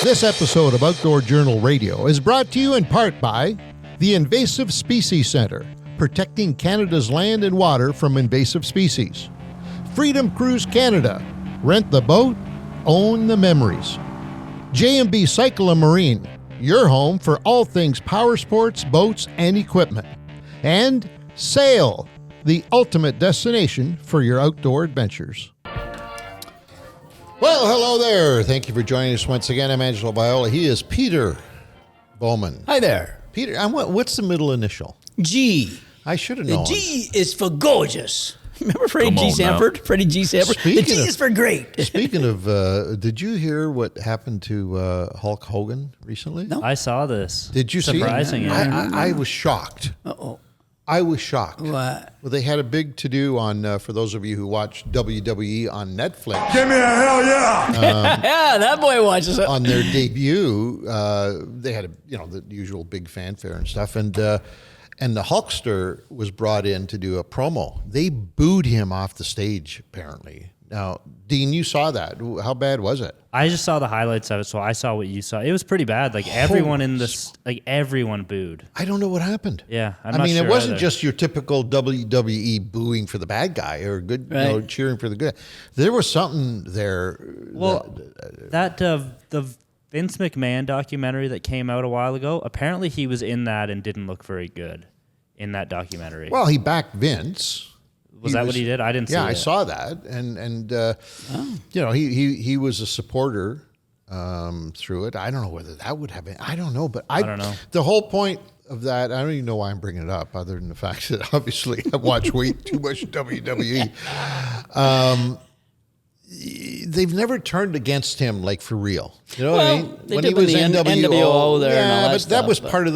This episode of Outdoor Journal Radio is brought to you in part by the Invasive Species Centre, protecting Canada's land and water from invasive species. Freedom Cruise Canada, rent the boat, own the memories. J&B Cycle and Marine, your home for all things power sports, boats, and equipment. And Sail, the ultimate destination for your outdoor adventures. Well, hello there. Thank you for joining us once again. I'm Angelo Viola. He is Peter Bowman. Hi there. Peter, what's the middle initial? G. I should have known. The G is for gorgeous. Remember Freddie G. Sanford? Freddie G. Sanford? The G is for great. Speaking of, did you hear what happened to Hulk Hogan recently? No. I saw this. Did you Surprising, see it? yeah. I was shocked. Uh-oh. I was shocked. What? Well, they had a big to-do on, for those of you who watch WWE on Netflix. Give me a hell yeah! Yeah, that boy watches it. On their debut, they had the usual big fanfare and stuff, and the Hulkster was brought in to do a promo. They booed him off the stage, apparently. Now, Dean, you saw that. How bad was it? I just saw the highlights of it, so I saw what you saw. It was pretty bad. Like everyone everyone booed. I don't know what happened. Yeah, I mean, sure it wasn't either. just your typical WWE booing for the bad guy or good, Right. cheering for the good. There was something there. Well, the Vince McMahon documentary that came out a while ago. Apparently, he was in that and didn't look very good in that documentary. Well, he backed Vince. Was that what he did? I didn't see it. Yeah, I saw that, and he was a supporter through it. I don't know whether that would have been. I don't know, but I don't know. The whole point of that, I don't even know why I'm bringing it up, other than the fact that obviously I watch way too much WWE. They've never turned against him like for real. You know what I mean? They did with the NWO there and all that but stuff, that was part of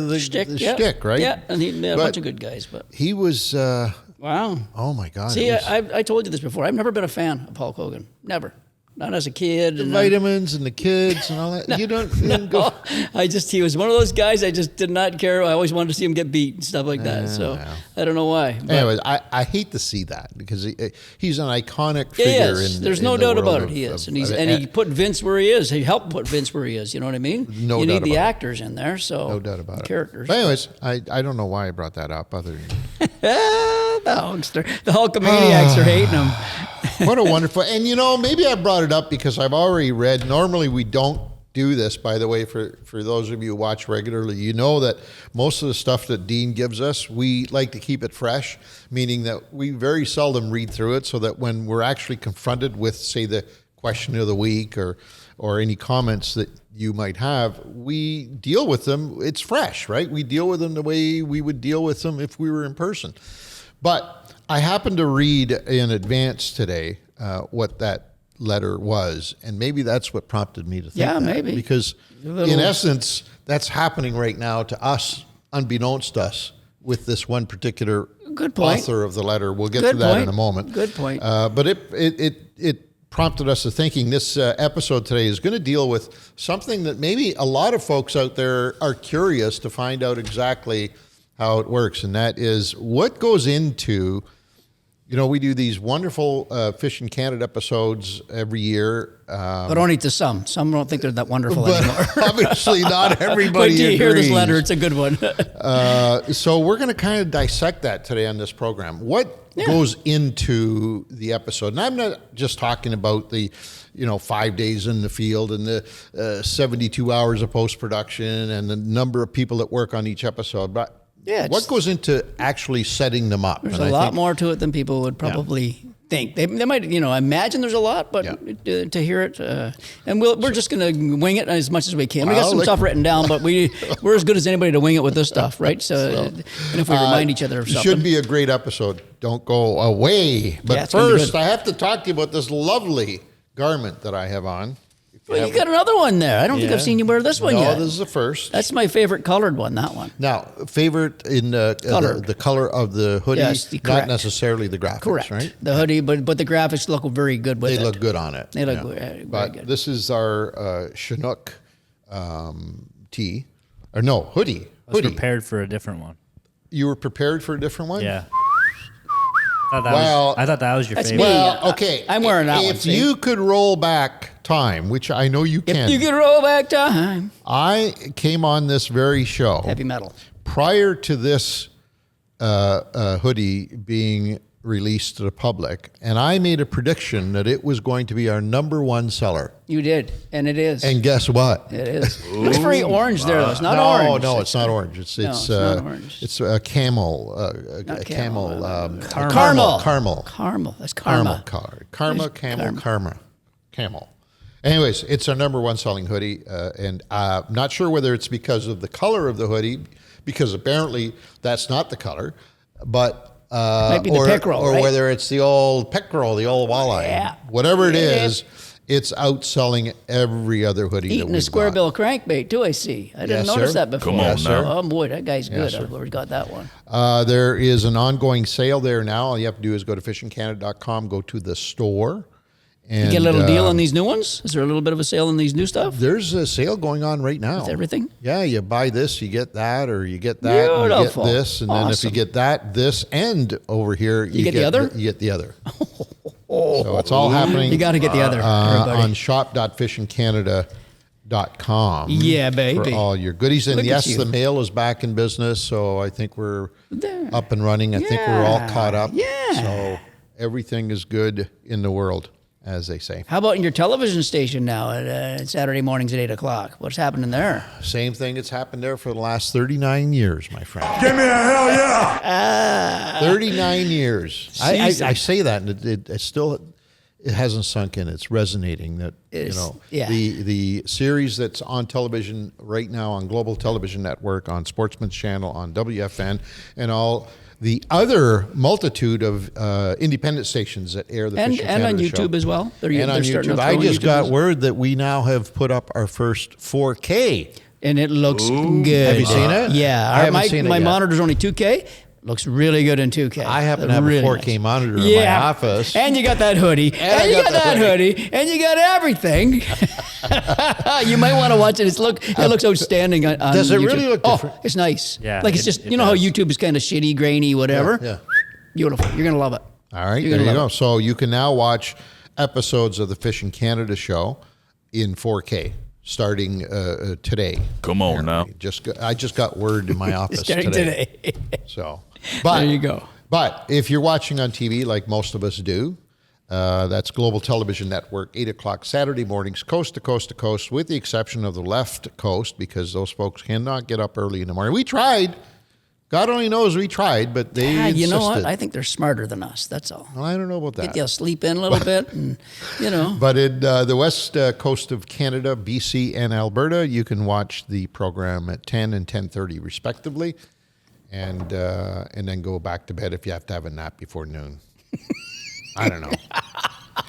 the shtick, right? Yeah, and he had a bunch of good guys, but he was. wow. Oh my God! See, I told you this before. I've never been a fan of Hulk Hogan. Never. Not as a kid. The vitamins and the kids and all that. No, you didn't go. He was one of those guys I just did not care. I always wanted to see him get beat and stuff like that. So well. I don't know why. But Anyways, I hate to see that because he's an iconic figure. he is. There's no doubt about it. He is, and he put Vince where he is. He helped put Vince where he is. You know what I mean? No you doubt need the about it. actors in there. So No doubt about it. Characters. But anyways, I don't know why I brought that up other than The Hulkster. The Hulkamaniacs are hating him. what a wonderful, and maybe I brought it up because I've already read, normally we don't do this, by the way, for those of you who watch regularly, you know that most of the stuff that Dean gives us, we like to keep it fresh, meaning that we very seldom read through it so that when we're actually confronted with, say, the question of the week or any comments that you might have, we deal with them. It's fresh, right? We deal with them the way we would deal with them if we were in person. But I happened to read in advance today what that letter was, and maybe that's what prompted me to think that. Maybe. Because in essence, that's happening right now to us, unbeknownst to us, with this one particular Good point. author of the letter. We'll get Good to that point. in a moment. Good point. But it prompted us to thinking this episode today is going to deal with something that maybe a lot of folks out there are curious to find out exactly how it works, and that is what goes into, we do these wonderful Fish in Canada episodes every year. But only to some. Some don't think they're that wonderful anymore. Obviously not everybody Wait till you hear this agrees. letter. It's a good one. So we're going to kind of dissect that today on this program. What goes into the episode? And I'm not just talking about the 5 days in the field and the 72 hours of post-production and the number of people that work on each episode, but what goes into actually setting them up? There's a lot more to it than people would probably think. They might, imagine there's a lot, but to hear it, and we're just going to wing it as much as we can. We got some stuff written down, but we're as good as anybody to wing it with this stuff, right? So and if we remind each other of something. Should be a great episode. Don't go away. But first, I have to talk to you about this lovely garment that I have on. Well, you got another one there. I don't think I've seen you wear this one yet. No, this is the first. That's my favorite colored one, that one. Now, favorite in the color of the hoodie, not necessarily the graphics, correct. Right? The hoodie, but the graphics look very good with it. They look good on it. They look very but good. This is our Chinook tee. Or no, hoodie. I was prepared for a different one. You were prepared for a different one? Yeah. I thought that was your favorite. Me. Well, okay. I'm wearing that one. If you could roll back time, which I know you can. If you could roll back time. I came on this very show Heavy metal. prior to this hoodie being released to the public, and I made a prediction that it was going to be our #1 seller. You did, and it is. And guess what? It is. Looks very orange there, though. It's not orange. No, it's not orange. It's not orange. It's a camel. Not Camel. Caramel. Caramel. Caramel. That's karma. Camel. Anyways, it's our #1 selling hoodie, and not sure whether it's because of the color of the hoodie, because apparently that's not the color, but. Might be the pickerel, or right? whether it's the old pickerel, the old walleye. Yeah. Whatever it is, it's outselling every other hoodie that Eating we've a square got. bill crankbait, too, I see. I didn't Yes, notice sir. that before. Come on, Yes, sir. now. Oh, boy, that guy's good. sir. Where's got that one? There is an ongoing sale there now. All you have to do is go to fishingcanada.com, go to the store. And, You get a little deal on these new ones? Is there a little bit of a sale on these new stuff? There's a sale going on right now. With everything? Yeah, you buy this, you get that, or you get that, and you Beautiful. get this, and then if you Awesome. get that, this, and over here, you get the other? You get the other. So it's all happening. You got to get the other, on everybody. shop.fishingcanada.com. Yeah, baby. For all your goodies. And Look at yes, you. the mail is back in business, so I think we're There. up and running. I think we're all caught up. Yeah. So everything is good in the world, as they say. How about in your television station now at Saturday mornings at 8 o'clock? What's happening there? Same thing that's happened there for the last 39 years, my friend. Give me a hell yeah. 39 years. I Season. say that, and it still it hasn't sunk in. It's resonating that yeah. the series that's on television right now on Global Television Network, on Sportsman's Channel, on WFN, and all the other multitude of independent stations that air the And Fishing on Canada YouTube show. as well? And on they're starting YouTube. to I throw just YouTube got as- word that we now have put up our first 4K. And it looks good. Have you seen it? Yeah. I haven't my seen it my yet. monitor's only 2K. Looks really good in 2K. I happen to have Really a 4K nice. monitor in my office. And you got that hoodie. I And you got got the that hoodie. And you got everything. You might want to watch it. It looks outstanding on Does it YouTube. really look different? Oh, it's nice. Yeah, Like it's it- just, it you know how does. YouTube is kind of shitty, grainy, whatever? Yeah. Beautiful. You're going to love it. All right, You're there gonna you love go. So you can now watch episodes of the Fishing Canada show in 4K starting today. Come on now. I just got word in my office Starting today. So, but There you go. But if you're watching on TV, like most of us do, that's Global Television Network, 8 o'clock Saturday mornings, coast to coast to coast, with the exception of the left coast, because those folks cannot get up early in the morning. We tried. God only knows we tried, but they Yeah, you know what? insisted. I think they're smarter than us. That's all. Well, I don't know about that. Get you to sleep in a little bit, and But in the west coast of Canada, BC, and Alberta, you can watch the program at 10 and 10:30 respectively, and then go back to bed if you have to have a nap before noon. I don't know.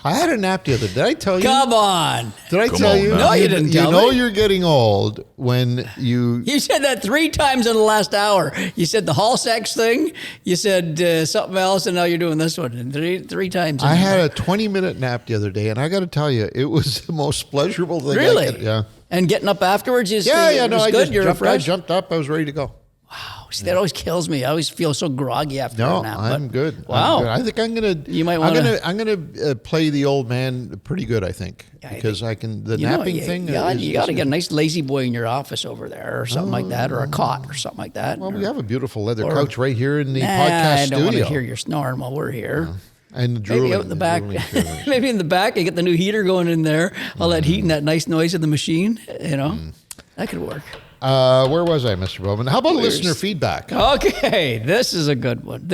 I had a nap the other day. Did I tell you? Come on. Did I Come tell on you? now. No, you didn't tell You know me. you're getting old when you... You said that 3 times in the last hour. You said the hall sex thing. You said something else, and now you're doing this one. And three times. I had a 20-minute nap the other day, and I got to tell you, it was the most pleasurable thing. Really? Yeah. And getting up afterwards is No, was I good. just You're jumped, I refreshed. jumped up. I was ready to go. Wow, see, that always kills me. I always feel so groggy after No, a nap. I'm but- good. Wow. I'm good. I think I'm gonna. You might wanna- I'm gonna play the old man pretty good. I think I because I can the You know, napping you, thing. You got is- to get a nice lazy boy in your office over there, or something like that, or a cot, or something like that. Well, or, we have a beautiful leather or- couch right here in the Nah, podcast I don't want studio. to hear your snoring while we're here. And the drooling, Maybe out in the back, drooling feelings. maybe in the back, you get the new heater going in there, all that heat and that nice noise of the machine. That could work. Where was I, Mr. Bowman? How about Where's- listener feedback? Okay, this is a good one.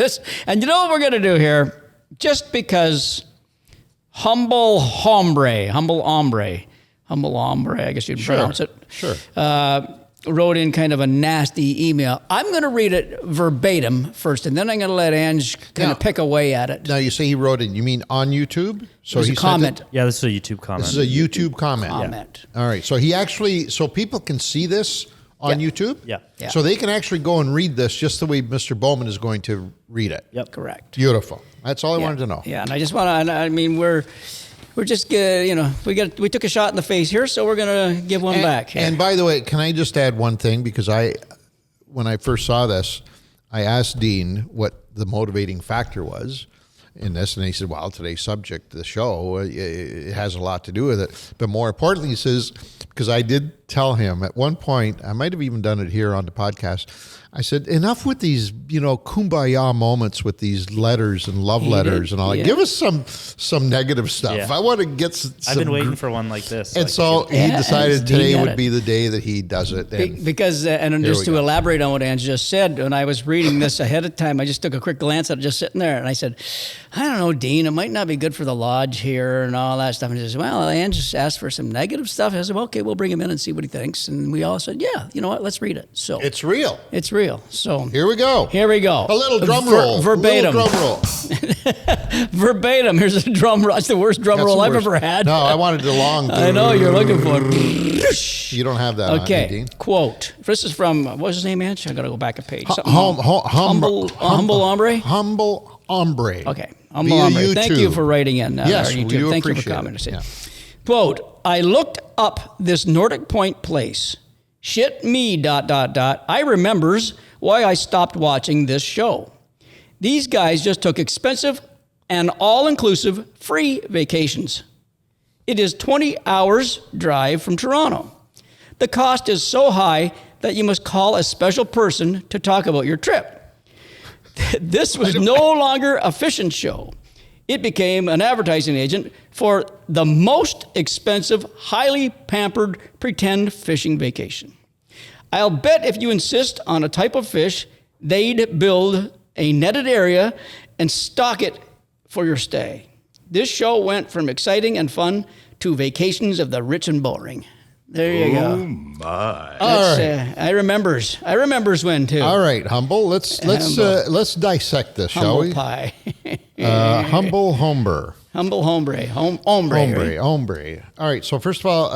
And you know what we're going to do here? Just because humble hombre, I guess you'd pronounce it. Sure. Wrote in kind of a nasty email. I'm going to read it verbatim first, and then I'm going to let Ange kind Now- of pick away at it. Now you say he wrote it. You mean on YouTube? So There's he a sent comment. it- Yeah, this is a YouTube comment. This is a YouTube comment. Comment. All right. So he actually, so people can see this on Yeah. YouTube. Yeah. Yeah. So they can actually go and read this just the way Mr. Bowman is going to read it. Yep. Correct. Beautiful. That's all I Yeah. wanted to know. Yeah, and I just want to. I mean, we're just we took a shot in the face here, so we're gonna give one back. And by the way, can I just add one thing? Because when I first saw this, I asked Dean what the motivating factor was. in this? And he said, well, today's subject, the show, it has a lot to do with it. But more importantly, he says, because I did tell him at one point, I might have even done it here on the podcast, I said, enough with these, kumbaya moments with these letters and love letters and all that. Give us some negative stuff. Yeah. I want to get some. I've been waiting for one like this. And so he decided today would be the day that he does it. Because, and just to elaborate on what Ange just said, when I was reading this ahead of time, I just took a quick glance at it just sitting there, and I said, I don't know, Dean, it might not be good for the lodge here and all that stuff. And he says, well, Ange just asked for some negative stuff. I said, well, okay, we'll bring him in and see what he thinks. And we all said, yeah, you know what, let's read it. So it's real. It's real. So here we go. A little drum roll. Verbatim. A little drum roll. Verbatim. Here's a drum roll. It's the worst drum roll I've ever had. No, I wanted the long. I know you're looking for it. You don't have that. Okay. On you, Dean. Quote. This is from, what's his name, Ange? I got to go back a page. Humble hombre. Humble hombre. Okay. Humble hombre. Thank you for writing in. Yes, our YouTube. Thank you for commenting. Yeah. Quote, I looked up this Nordic Point place. Shit me, ... I remembers why I stopped watching this show. These guys just took expensive and all-inclusive free vacations. It is 20 hours drive from Toronto. The cost is so high that you must call a special person to talk about your trip. This was no longer a fishing show. It became an advertising agent for the most expensive, highly pampered, pretend fishing vacation. I'll bet if you insist on a type of fish, they'd build a netted area and stock it for your stay. This show went from exciting and fun to vacations of the rich and boring. There you go. Oh my! All right. I remembers when too. All right, Humble. Let's dissect this, shall we? Pie. Humble hombre. Humble hombre. Hombre. All right. So first of all,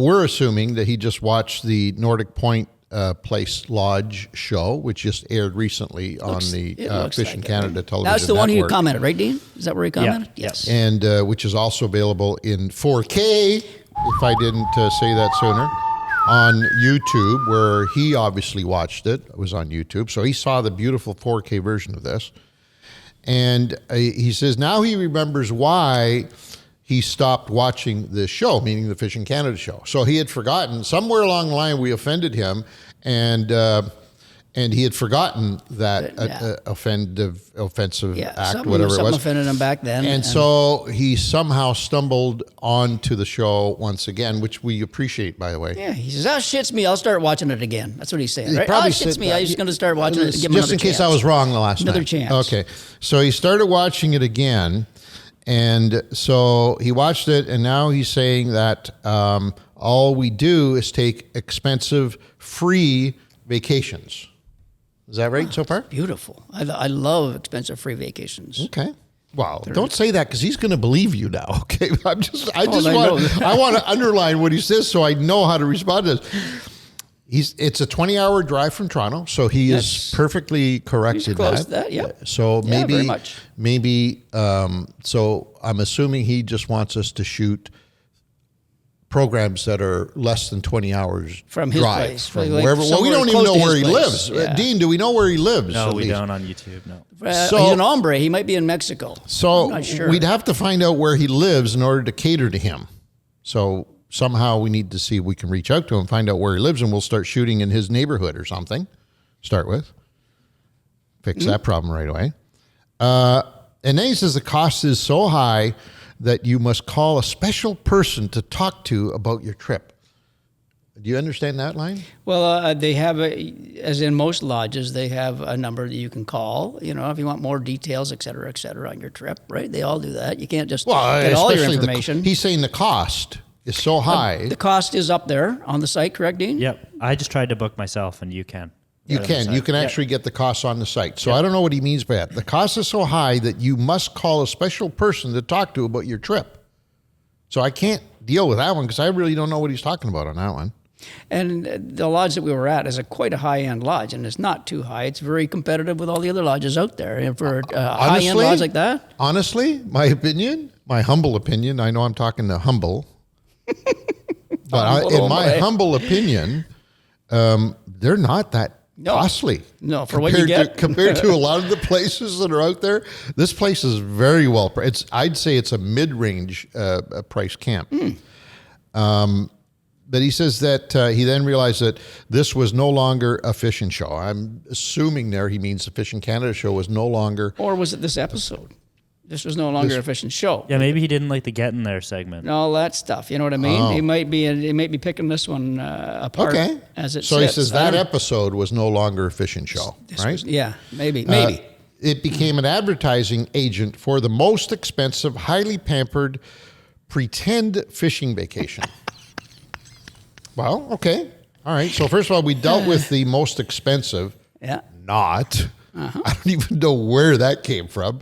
we're assuming that he just watched the Nordic Point Place Lodge show, which just aired recently on the Fish in Canada television. That's the one network. he commented, right, Dean? Is that where he commented? Yeah. Yes. And which is also available in 4K, if I didn't say that sooner, on YouTube, where he obviously watched it. It was on YouTube. So he saw the beautiful 4K version of this. And he says now he remembers why he stopped watching this show, meaning the Fish in Canada show. So he had forgotten, somewhere along the line we offended him, and he had forgotten that offensive act, whatever it was. Something offended him back then. And so he somehow stumbled onto the show once again, which we appreciate, by the way. Yeah, he says, shits me, I'll start watching it again. That's what he's saying, right? Probably Shits me, I'm just going to start watching it and give him just in case I was wrong the last time. Another chance. Okay. So he started watching it again. And so he watched it, and now he's saying that all we do is take expensive, free vacations. Is that right so far? Beautiful. I love expensive free vacations. Okay. Well, don't say that because he's going to believe you now. Okay. I want to underline what he says so I know how to respond to this. It's a 20-hour drive from Toronto, so he is perfectly correct in close that. To that, yeah. So very much. So I'm assuming he just wants us to shoot programs that are less than 20 hours from his drive place, from wherever. Well, we don't even know where he lives. Yeah. Dean, do we know where he lives? No, we don't on YouTube. No. He's an hombre. He might be in Mexico. So I'm not sure. We'd have to find out where he lives in order to cater to him. So somehow we need to see if we can reach out to him, find out where he lives, and we'll start shooting in his neighborhood or something. Start with. Fix that problem right away. And then he says the cost is so high that you must call a special person to talk to about your trip. Do you understand that line? Well, they have, as in most lodges, they have a number that you can call, if you want more details, et cetera, on your trip, right? They all do that. You can't just get all your information. He's saying the cost is so high. The cost is up there on the site, correct, Dean? Yep. I just tried to book myself, and you can. You can actually get the costs on the site. So I don't know what he means by that. The cost is so high that you must call a special person to talk to about your trip. So I can't deal with that one because I really don't know what he's talking about on that one. And the lodge that we were at is quite a high-end lodge, and it's not too high. It's very competitive with all the other lodges out there. And for a high-end lodge like that? Honestly, my humble opinion, I know I'm talking to humble, but in my humble opinion, they're not that costly. No, for what you get. Compared to a lot of the places that are out there, this place is very well priced. I'd say it's a mid-range price camp. But he says that he then realized that this was no longer a fishing show. I'm assuming there he means the Fishing Canada show was no longer. Or was it this episode? This was no longer a fishing show. Yeah, maybe he didn't like the Get In There segment. All that stuff. You know what I mean? He might be picking this one apart as it So sits. he says that episode was no longer a fishing show, right? Maybe. It became an advertising agent for the most expensive, highly pampered, pretend fishing vacation. Well, okay. All right. So first of all, we dealt with the most expensive. Yeah. Not. I don't even know where that came from.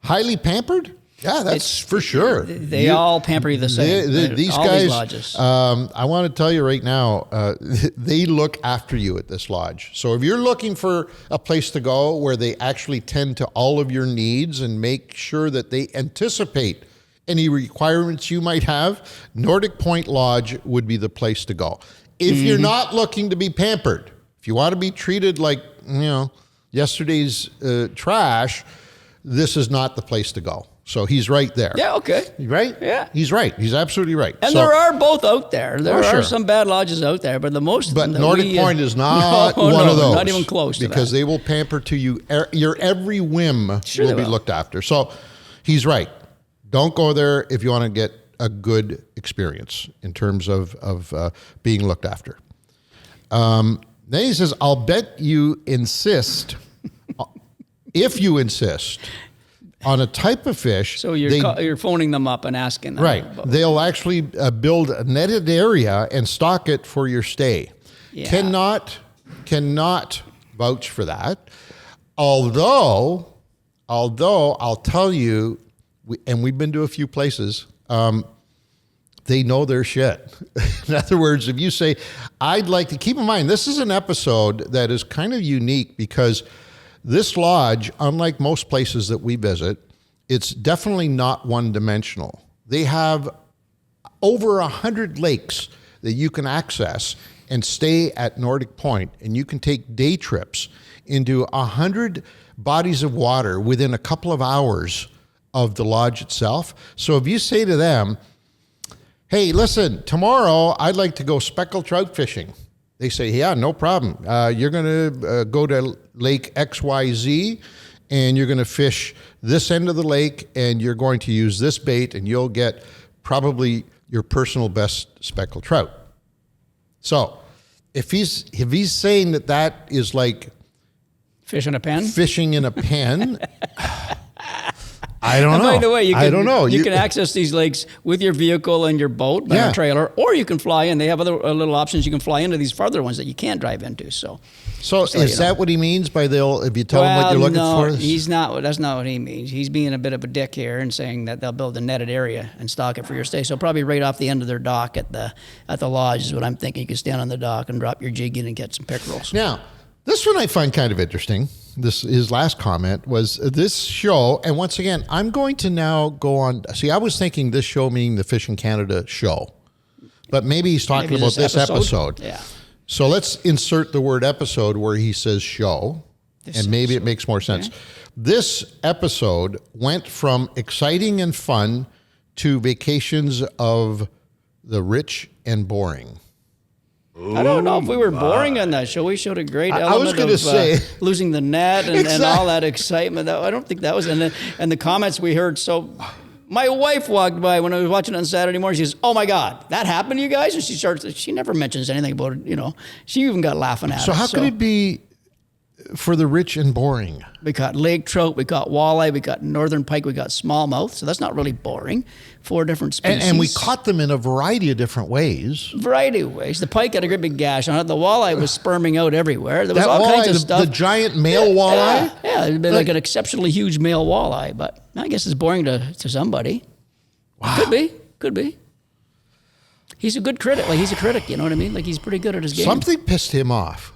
Highly pampered? Yeah, that's for sure. They all pamper you the same. These all guys, these lodges. I want to tell you right now, they look after you at this lodge. So if you're looking for a place to go where they actually tend to all of your needs and make sure that they anticipate any requirements you might have, Nordic Point Lodge would be the place to go. If you're not looking to be pampered, if you want to be treated like, yesterday's trash, this is not the place to go. So he's right there. Yeah, okay. Right? Yeah. He's right. He's absolutely right. And there are both out there. There are sure. some bad lodges out there, but the most. But Nordic Point is not one of those. Not even close to because that. they will pamper to you. Your every whim will be looked after. So he's right. Don't go there if you want to get a good experience in terms of being looked after. Then he says, I'll bet you insist, if you insist, on a type of fish. So you're phoning them up and asking them. Right. They'll actually build a netted area and stock it for your stay. Yeah. Cannot vouch for that. Although I'll tell you, and we've been to a few places, they know their shit. In other words, if you say, I'd like to, keep in mind, this is an episode that is kind of unique because this lodge, unlike most places that we visit, it's definitely not one-dimensional. They have over 100 lakes that you can access and stay at Nordic Point, and you can take day trips into 100 bodies of water within a couple of hours of the lodge itself. So if you say to them, hey, listen, tomorrow I'd like to go speckled trout fishing. They say, yeah, no problem. You're going to go to Lake XYZ and you're going to fish this end of the lake and you're going to use this bait and you'll get probably your personal best speckled trout. So if he's saying that is like fishing in a pen, I don't know. By the way, I don't know. You can access these lakes with your vehicle and your boat, by a trailer, or you can fly in. They have other little options. You can fly into these farther ones that you can't drive into. So is that what he means by if you tell him what you're looking for? He's not. That's not what he means. He's being a bit of a dick here and saying that they'll build a netted area and stock it for your stay. So probably right off the end of their dock at the lodge is what I'm thinking. You can stand on the dock and drop your jig in and catch some pickerels. Now, this one I find kind of interesting. His last comment was this show, and once again, I'm going to now go on. See, I was thinking this show meaning the Fishing Canada show, but maybe he's talking about this episode. Yeah. So let's insert the word episode where he says show, and maybe it makes more sense. Okay. This episode went from exciting and fun to vacations of the rich and boring. I don't know if we were boring on that show. We showed a great element I was going to say losing the net and all that excitement. I don't think that was. And the comments we heard. So my wife walked by when I was watching it on Saturday morning. She says, "Oh my God, that happened to you guys?" And she never mentions anything about it. She even got laughing at it. So how could it be for the rich and boring? We got lake trout, we got walleye, we got northern pike, we got smallmouth. So that's not really boring. 4 different species. And we caught them in a variety of different ways. The pike had a great big gash on it. The walleye was sperming out everywhere. There was all kinds of stuff. The giant male walleye? Yeah, it'd been like an exceptionally huge male walleye, but I guess it's boring to somebody. Wow. Could be. He's a good critic. Like, he's a critic, you know what I mean? Like, he's pretty good at his game. Something pissed him off.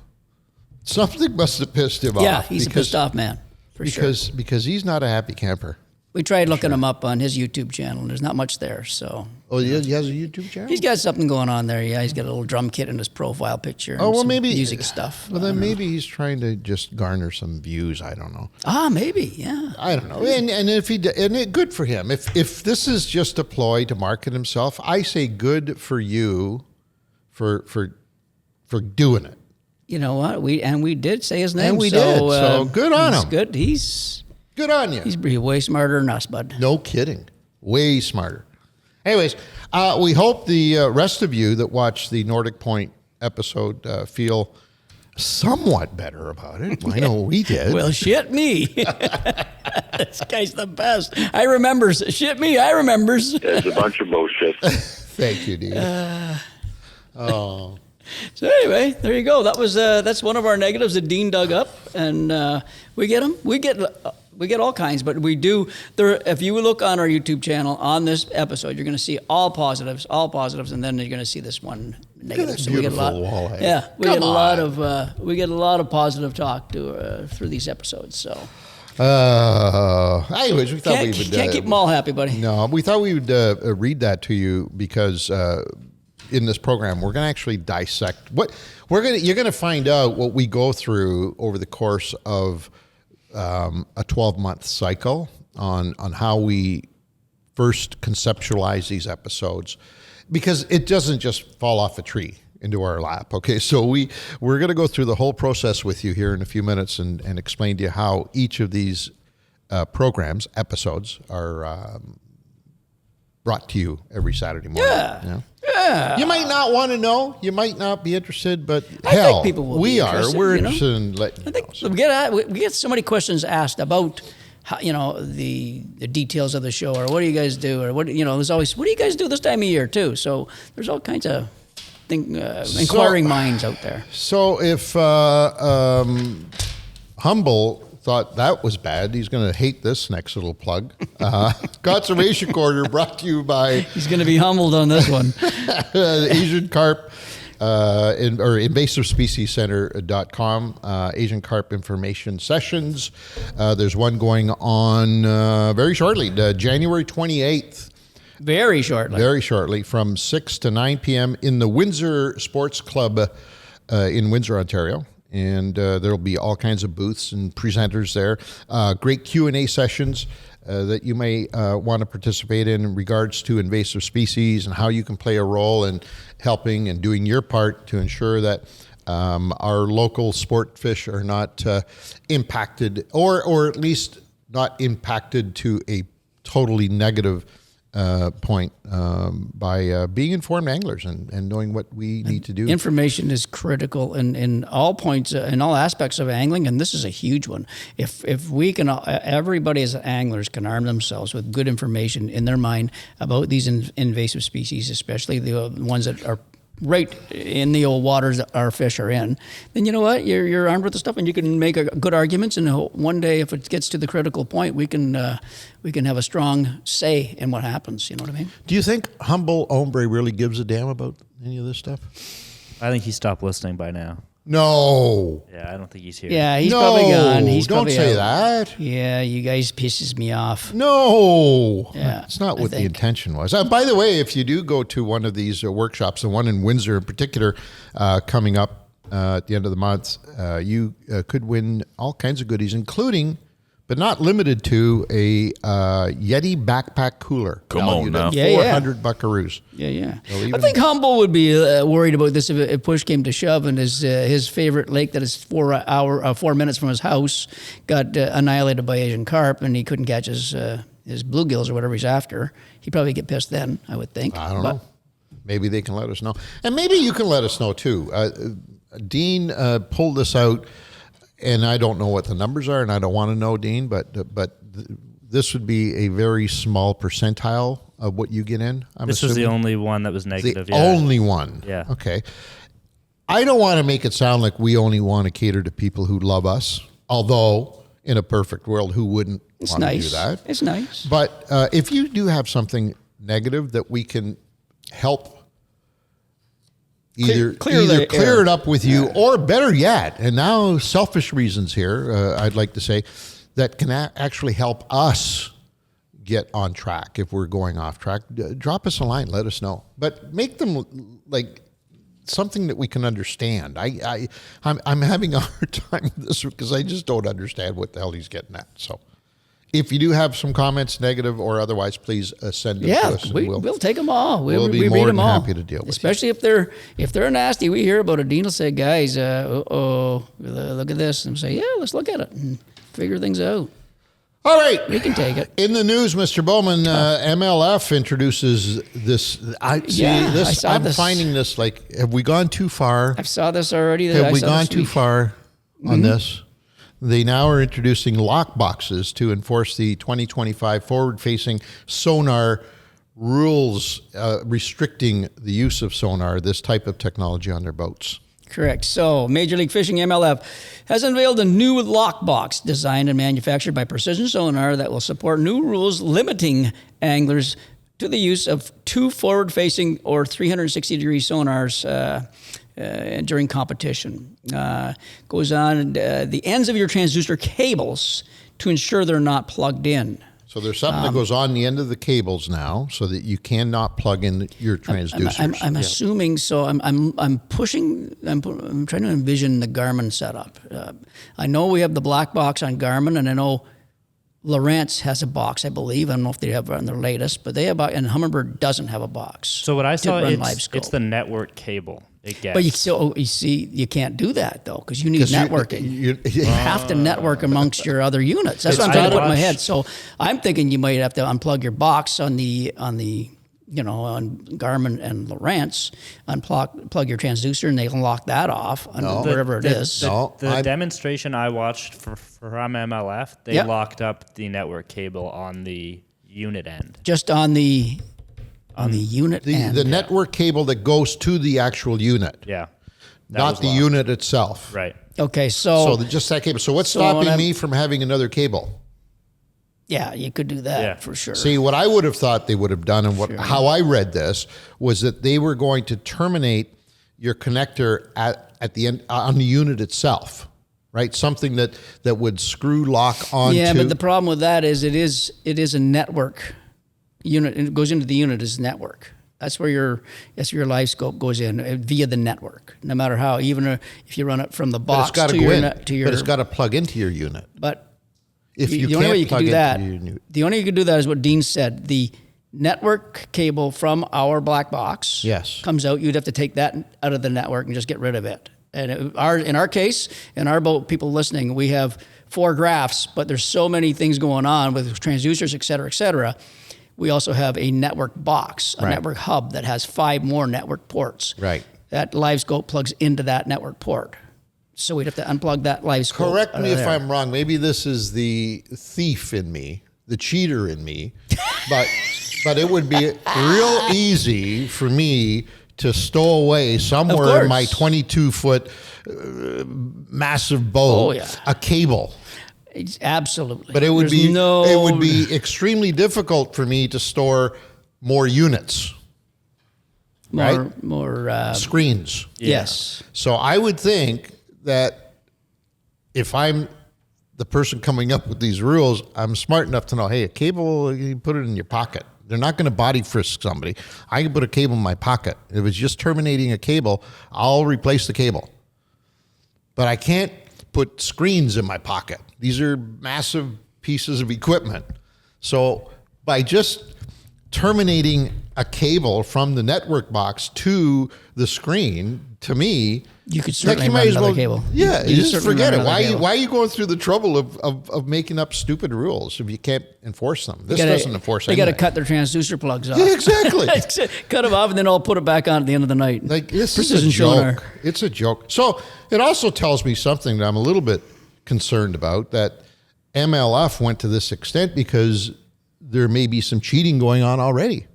Something must have pissed him off. Yeah, he's a pissed off man, for sure. Because he's not a happy camper. We tried looking him up on his YouTube channel, and there's not much there. So. Oh, he has a YouTube channel? He's got something going on there. Yeah, he's got a little drum kit in his profile picture. And some maybe music stuff. Well, then maybe he's trying to just garner some views. I don't know. Maybe. Yeah. I don't know. And if good for him. If this is just a ploy to market himself, I say good for you for doing it. You know what? We did say his name. And we did. So good on him. Good. He's good on you. He's way smarter than us, bud. No kidding. Way smarter. Anyways, we hope the rest of you that watched the Nordic Point episode feel somewhat better about it. I know we did. Well, shit me. This guy's the best. I remembers. Shit me, I remembers. It's a bunch of bullshit. Thank you, Dean. So anyway, there you go. That's one of our negatives that Dean dug up, and we get them. We get all kinds, but we do. If you look on our YouTube channel on this episode, you're going to see all positives, and then you're going to see this one negative. So we get a lot. Walleye. Yeah, we get a lot of positive talk through these episodes. So. Anyways, we thought we would can't keep them all happy, buddy. No, we thought we would read that to you because in this program we're going to actually dissect what you're going to find out what we go through over the course of a 12-month cycle on how we first conceptualize these episodes, because it doesn't just fall off a tree into our lap. Okay, so we're going to go through the whole process with you here in a few minutes and explain to you how each of these episodes are brought to you every Saturday morning. Yeah. You might not want to know. You might not be interested, but I think people will be interested, We're you know? interested in letting you know. So. We get so many questions asked about how, the details of the show, or what do you guys do, or there's always, what do you guys do this time of year too? So there's all kinds of inquiring minds out there. So if Humble thought that was bad, he's going to hate this next little plug. Conservation Corner brought to you by... He's going to be humbled on this one. Asian Carp, or Invasive Species Centre.com, Asian Carp Information Sessions. There's one going on very shortly, January 28th. Very shortly, from 6 to 9 p.m. in the Windsor Sports Club in Windsor, Ontario. And there'll be all kinds of booths and presenters there. Great Q&A sessions that you may want to participate in regards to invasive species and how you can play a role in helping and doing your part to ensure that our local sport fish are not impacted, or at least not impacted to a totally negative point by being informed anglers and knowing what we need to do. Information is critical in all points, in all aspects of angling, and this is a huge one. If we can, everybody as anglers can arm themselves with good information in their mind about these invasive species, especially the ones that are right in the old waters that our fish are in, then you know what? You're armed with the stuff, and you can make good arguments. And one day, if it gets to the critical point, we can have a strong say in what happens. You know what I mean? Do you think Humble Hombre really gives a damn about any of this stuff? I think he stopped listening by now. No. Yeah, I don't think he's here. Yeah, he's probably gone. Don't say that. Yeah, you guys pisses me off. No. Yeah, it's not what the intention was. By the way, if you do go to one of these workshops, the one in Windsor in particular, coming up at the end of the month, you could win all kinds of goodies, including, but not limited to, a Yeti backpack cooler. Come on now. 400 buckaroos. Yeah. I think Humble would be worried about this if push came to shove, and his favorite lake that is 4 minutes from his house got annihilated by Asian carp, and he couldn't catch his bluegills or whatever he's after. He'd probably get pissed then, I would think. I don't know. Maybe they can let us know. And maybe you can let us know too. Dean pulled this out. And I don't know what the numbers are, and I don't want to know, Dean, but this would be a very small percentile of what you get in. This was the only one that was negative. The only one. Yeah. Okay. I don't want to make it sound like we only want to cater to people who love us, although in a perfect world, who wouldn't want to do that? It's nice. But if you do have something negative that we can help Either clear it up with you, or better yet, and now selfish reasons here, I'd like to say, that can actually help us get on track, if we're going off track, drop us a line, let us know. But make them like something that we can understand. I'm having a hard time with this because I just don't understand what the hell he's getting at. So if you do have some comments, negative or otherwise, please send them to us. We'll take them all. We'll be more than happy to deal with especially if they're nasty. We hear about it. Dean will say, guys, look at this. And say, yeah, let's look at it and figure things out. All right. We can take it. In the news, Mr. Bowman, MLF introduces this. I'm finding this like, have we gone too far? I saw this already. Have we gone too far on this? They now are introducing lock boxes to enforce the 2025 forward-facing sonar rules restricting the use of sonar, this type of technology on their boats. Correct. So, Major League Fishing MLF has unveiled a new lock box designed and manufactured by Precision Sonar that will support new rules limiting anglers to the use of 2 forward-facing or 360-degree sonars during competition. Goes on, the ends of your transducer cables to ensure they're not plugged in. So there's something that goes on the end of the cables now, so that you cannot plug in your transducers. I'm assuming so. I'm pushing. I'm trying to envision the Garmin setup. I know we have the black box on Garmin, and I know Lowrance has a box. I believe. I don't know if they have it on their latest, but they have. And Humminbird doesn't have a box. So what I saw, it's the network cable. But you see, you can't do that though, because you need networking. You have to network amongst your other units. That's what I'm trying to put in my head. So I'm thinking you might have to unplug your box on Garmin and Lowrance, plug your transducer, and they can lock that off wherever it is. The demonstration I watched from MLF, they locked up the network cable on the unit end. Just on the unit end. The network cable that goes to the actual unit. Yeah. Not the unit itself. Right. Okay, so just that cable. So what's stopping me from having another cable? Yeah, you could do that for sure. See, what I would have thought they would have done, and how I read this was that they were going to terminate your connector at the end on the unit itself, right? Something that would screw lock onto. Yeah, but the problem with that is it is a network unit, and it goes into the unit as network. That's where your LiveScope goes in via the network. No matter how, even if you run it from the box to your net, but it's got to plug into your unit. But if you the only way you plug can do that, the only way you can do that is what Dean said. The network cable from our black box comes out. You'd have to take that out of the network and just get rid of it. And in our case, in our boat, people listening, we have 4 graphs, but there's so many things going on with transducers, et cetera, et cetera. We also have a network box, a network hub that has 5 more network ports. Right. That LiveScope plugs into that network port. So we'd have to unplug that LiveScope. Correct me if I'm wrong. Maybe this is the thief in me, the cheater in me, but it would be real easy for me to stow away somewhere in my 22-foot massive boat a cable. Absolutely. But it would be extremely difficult for me to store more units. More screens. Yes. So I would think that if I'm the person coming up with these rules, I'm smart enough to know, hey, a cable, you put it in your pocket. They're not going to body frisk somebody. I can put a cable in my pocket. If it's just terminating a cable, I'll replace the cable. But I can't put screens in my pocket. These are massive pieces of equipment. So by just terminating a cable from the network box to the screen, to me, you could certainly run another cable. Yeah, you just forget it. Why are you going through the trouble of making up stupid rules if you can't enforce them? This doesn't enforce anything. They got to cut their transducer plugs off. Yeah, exactly. Cut them off, and then I'll put it back on at the end of the night. Like, this is a joke. It's a joke. So it also tells me something that I'm a little bit concerned about, that MLF went to this extent because there may be some cheating going on already.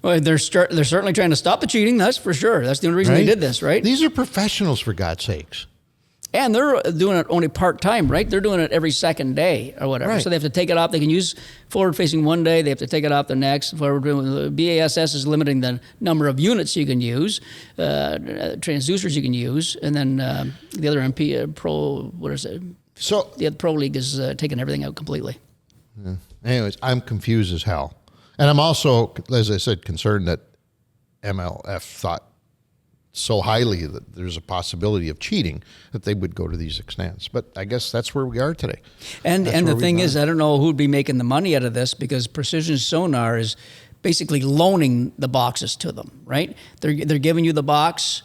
Well, they're certainly trying to stop the cheating. That's for sure. That's the only reason they did this, right? These are professionals, for God's sakes. And they're doing it only part-time, right? They're doing it every second day or whatever. Right. So they have to take it off. They can use forward-facing one day. They have to take it off the next. BASS is limiting the number of units you can use, transducers you can use. And then the other MP Pro, what is it? So the Pro League is taking everything out completely. Anyways, I'm confused as hell. And I'm also, as I said, concerned that MLF thought so highly that there's a possibility of cheating that they would go to these extents. But I guess that's where we are today. And the thing is, I don't know who'd be making the money out of this, because Precision Sonar is basically loaning the boxes to them, right? They're giving you the box,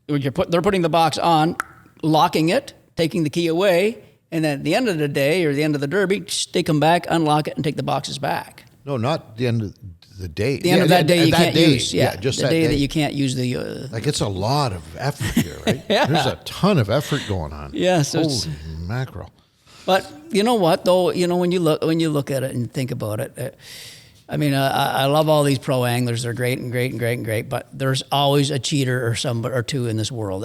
they're putting the box on, locking it, taking the key away, and then at the end of the day or the end of the derby, they come back, unlock it, and take the boxes back. No, not the end of the day. The end of that day you can't use. Yeah, just the that day that you can't use the. Like, it's a lot of effort here, right? Yeah. There's a ton of effort going on. Yeah, so Holy it's, mackerel. but you know what though? You know, when you look at it and think about it, I mean, I love all these pro anglers. They're great and great and great and great. But there's always a cheater or two in this world.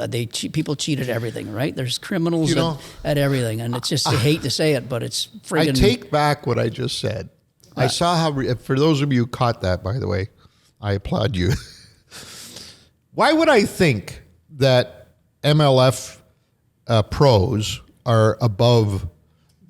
People cheat at everything, right? There's criminals at everything, and it's just, I hate to say it, but it's friggin'. I take back what I just said. I saw how, for those of you who caught that, by the way, I applaud you. Why would I think that MLF pros are above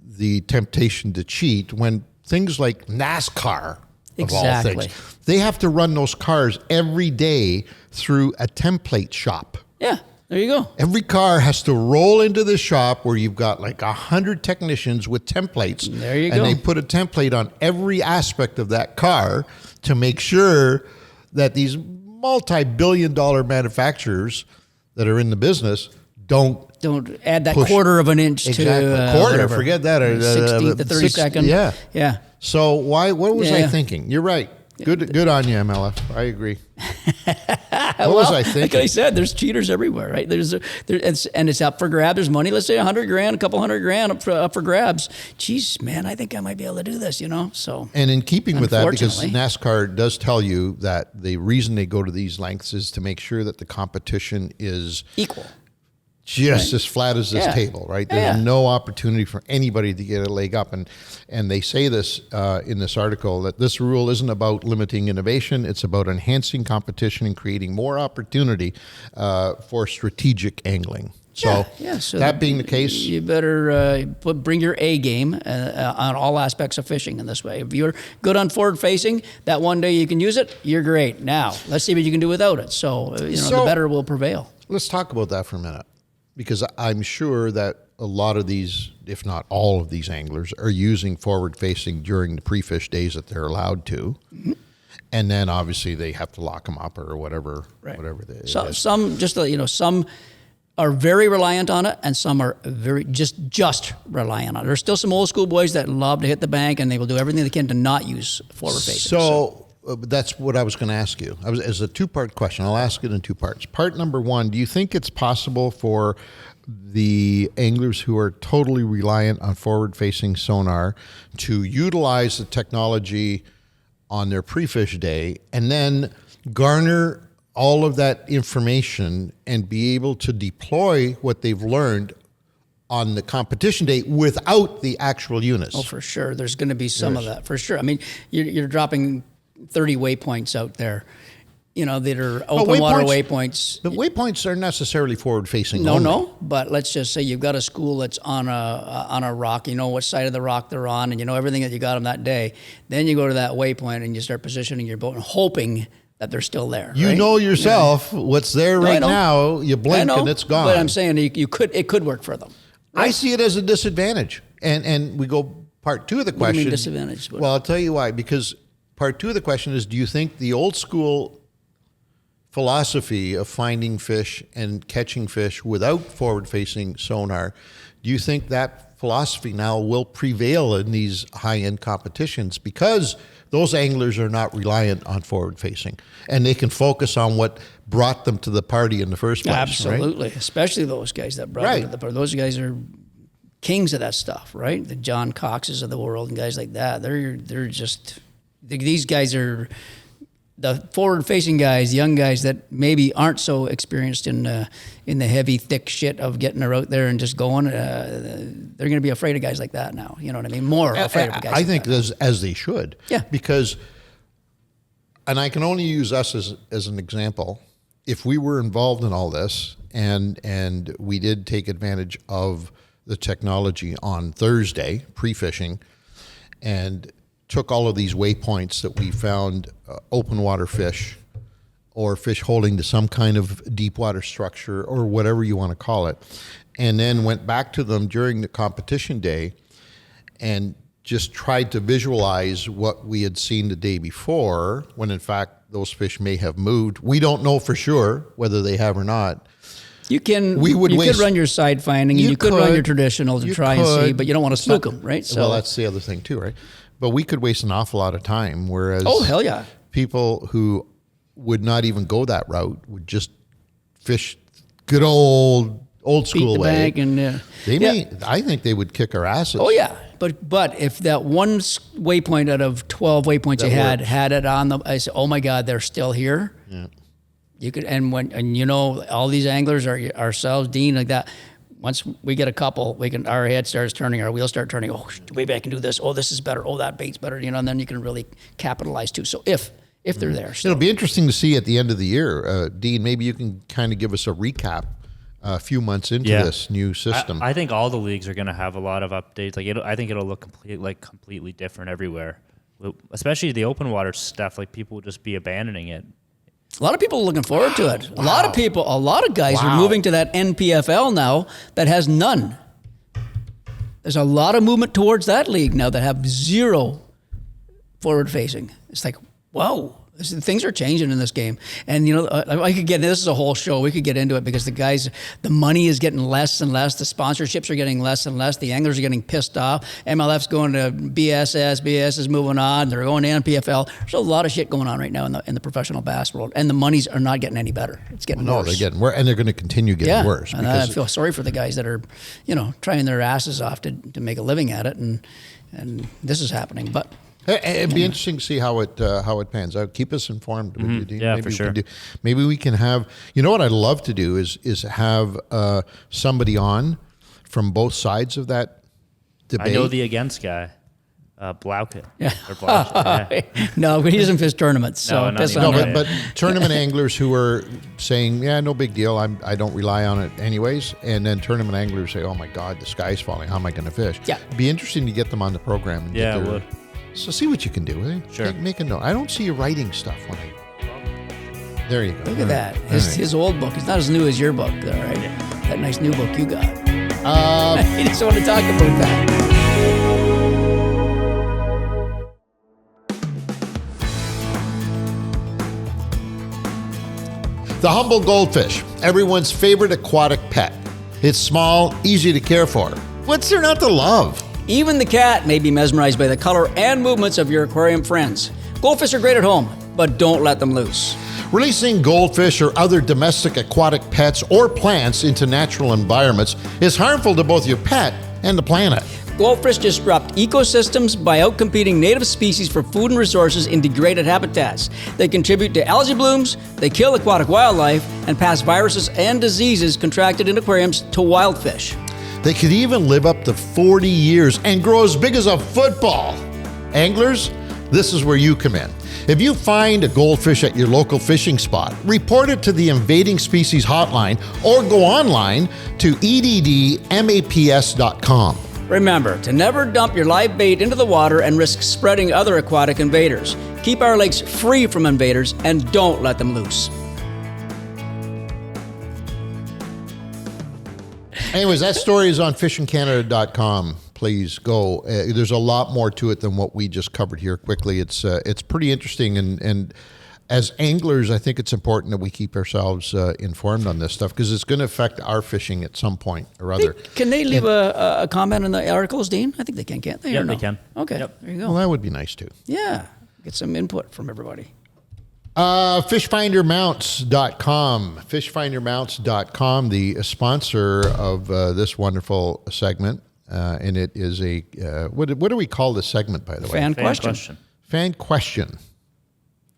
the temptation to cheat when things like NASCAR, of all things, they have to run those cars every day through a template shop? Yeah. There you go. Every car has to roll into the shop where you've got like 100 technicians with templates. There you go. And they put a template on every aspect of that car to make sure that these multi-billion-dollar manufacturers that are in the business don't add that push. quarter of an inch exactly. to quarter. Whatever. Forget that. 16th to 32nd. Yeah. Yeah. So what was I thinking? You're right. Good on you, MLF. I agree. What was I thinking? Like I said, there's cheaters everywhere, right? It's up for grabs. There's money. Let's say $100,000, a couple $100,000 up for grabs. Jeez, man, I think I might be able to do this. So. And in keeping with that, because NASCAR does tell you that the reason they go to these lengths is to make sure that the competition is equal. Just as flat as this table, right? There's no opportunity for anybody to get a leg up. And they say this in this article, that this rule isn't about limiting innovation. It's about enhancing competition and creating more opportunity for strategic angling. So, so that being the case, you better bring your A game on all aspects of fishing in this way. If you're good on forward facing, that one day you can use it, you're great. Now, let's see what you can do without it. So, the better will prevail. Let's talk about that for a minute. Because I'm sure that a lot of these, if not all of these anglers, are using forward facing during the pre-fish days that they're allowed to. Mm-hmm. And then obviously they have to lock them up or whatever. Right. Whatever they some, just to, some are very reliant on it, and some are very just reliant on it. There's still some old school boys that love to hit the bank, and they will do everything they can to not use forward facing. So that's what I was going to ask you. As a two-part question. I'll ask it in two parts. Part number one, do you think it's possible for the anglers who are totally reliant on forward-facing sonar to utilize the technology on their pre-fish day and then garner all of that information and be able to deploy what they've learned on the competition day without the actual units? Oh, for sure. There's going to be some of that, for sure. I mean, you're dropping 30 waypoints out there, that are open water waypoints. The waypoints are necessarily forward-facing. No. But let's just say you've got a school that's on a rock. You know what side of the rock they're on, and you know everything that you got them that day. Then you go to that waypoint and you start positioning your boat and hoping that they're still there. You know yourself what's there right now. You blink and it's gone. But I'm saying it could work for them. Right? I see it as a disadvantage. And we go part two of the question. What do you mean disadvantage? Well, I'll tell you why. Because part two of the question is, do you think the old school philosophy of finding fish and catching fish without forward-facing sonar, do you think that philosophy now will prevail in these high-end competitions because those anglers are not reliant on forward-facing and they can focus on what brought them to the party in the first place? Absolutely, right? Especially those guys that brought them to the party. Those guys are kings of that stuff, right? The John Coxes of the world and guys like that. They're just, these guys are the forward-facing guys, young guys that maybe aren't so experienced in the heavy, thick shit of getting her out there and just going. They're going to be afraid of guys like that now. You know what I mean? More afraid of guys. I think as they should. Yeah. Because, and I can only use us as an example. If we were involved in all this and we did take advantage of the technology on Thursday pre-fishing, and took all of these waypoints that we found open water fish or fish holding to some kind of deep water structure or whatever you want to call it, and then went back to them during the competition day and just tried to visualize what we had seen the day before, when in fact those fish may have moved. We don't know for sure whether they have or not. You could run your side finding, and you could run your traditional to try and see, but you don't want to spook them, right? So, well, that's the other thing too, right? But we could waste an awful lot of time, whereas hell yeah, people who would not even go that route would just fish good old school way. Bank and I think they would kick our asses. Oh yeah, but if that one waypoint out of 12 waypoints you had it on them, I said, oh my God, they're still here. Yeah. You could, and you know, all these anglers are ourselves, Dean, like that. Once we get a couple, our head starts turning, our wheels start turning. Oh, maybe I can do this. Oh, this is better. Oh, that bait's better. You know, and then you can really capitalize too. So if they're there, it'll be interesting to see at the end of the year, Dean. Maybe you can kind of give us a recap a few months into this new system. I think all the leagues are going to have a lot of updates. I think it'll look completely different everywhere, especially the open water stuff. Like people will just be abandoning it. A lot of people are looking forward to it. A lot of guys are moving to that NPFL now that has none. There's a lot of movement towards that league now that have zero forward facing. It's like, whoa. Things are changing in this game. And, you know, I could get, this is a whole show. We could get into it because the money is getting less and less. The sponsorships are getting less and less. The anglers are getting pissed off. MLF's going to BSS. BS is moving on. They're going to NPFL. There's a lot of shit going on right now in the professional bass world. And the monies are not getting any better. It's getting worse. No, they're getting worse. And they're going to continue getting worse. And I feel sorry for the guys that are, you know, trying their asses off to make a living at it. And this is happening. But it'd be interesting to see how it pans out. Keep us informed, would you, Dean? Yeah, maybe for sure. Maybe we can have. You know what I'd love to do is have somebody on from both sides of that debate. I know the against guy, Blauke. Yeah. Or Blauke, yeah. No, but he doesn't fish tournaments. So but tournament anglers who are saying, yeah, no big deal. I don't rely on it anyways. And then tournament anglers say, oh my God, the sky's falling. How am I going to fish? Yeah. It'd be interesting to get them on the program. And it would. So see what you can do. Eh? Sure. Make a note. I don't see you writing stuff when there you go. Look at that. His old book. It's not as new as your book, though, right? Yeah. That nice new book you got. He just want to talk about that. The humble goldfish, everyone's favorite aquatic pet. It's small, easy to care for. What's there not to love? Even the cat may be mesmerized by the color and movements of your aquarium friends. Goldfish are great at home, but don't let them loose. Releasing goldfish or other domestic aquatic pets or plants into natural environments is harmful to both your pet and the planet. Goldfish disrupt ecosystems by outcompeting native species for food and resources in degraded habitats. They contribute to algae blooms, they kill aquatic wildlife, and pass viruses and diseases contracted in aquariums to wild fish. They could even live up to 40 years and grow as big as a football. Anglers, this is where you come in. If you find a goldfish at your local fishing spot, report it to the Invading Species Hotline or go online to eddmaps.com. Remember to never dump your live bait into the water and risk spreading other aquatic invaders. Keep our lakes free from invaders and don't let them loose. Anyways, that story is on fishingcanada.com. Please go. There's a lot more to it than what we just covered here quickly. It's pretty interesting, and as anglers, I think it's important that we keep ourselves informed on this stuff because it's going to affect our fishing at some point or other. Can they leave a comment in the articles, Dean? I think they can, can't they? Yeah, they can. Okay, Yep. There you go. Well, that would be nice too. Yeah, get some input from everybody. Fishfindermounts.com. Fishfindermounts.com, the sponsor of this wonderful segment. And it is a, what do we call this segment, by the way? Fan question. Fan question.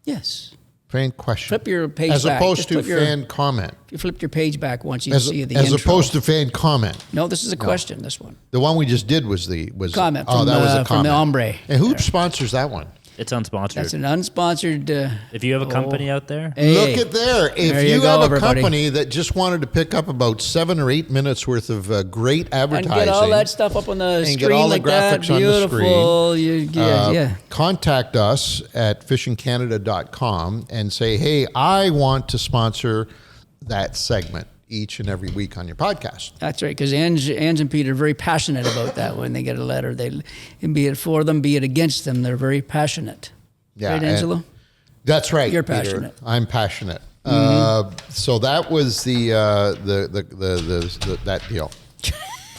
Yes. Fan question. Flip your page as back. Opposed to fan comment. If you flipped your page back once, you see the as intro. Opposed to fan comment. No, this is a question, this one. The one we just did was comment that was a comment. from the Hombre. And who sponsors that one? It's unsponsored. That's an unsponsored. If you have a company out there, Look at there. If There you you go, have a everybody. company that just wanted to pick up about 7 or 8 minutes worth of great and advertising, get all that stuff up on the and screen get all the like that. graphics on the Beautiful. screen, contact us at fishingcanada.com and say, hey, I want to sponsor that segment each and every week on your podcast. That's right, because Ange and Pete are very passionate about that. When they get a letter, be it for them, be it against them, they're very passionate. Yeah, Right, Angelo? That's right. You're Peter. passionate. I'm passionate. So that was the that deal.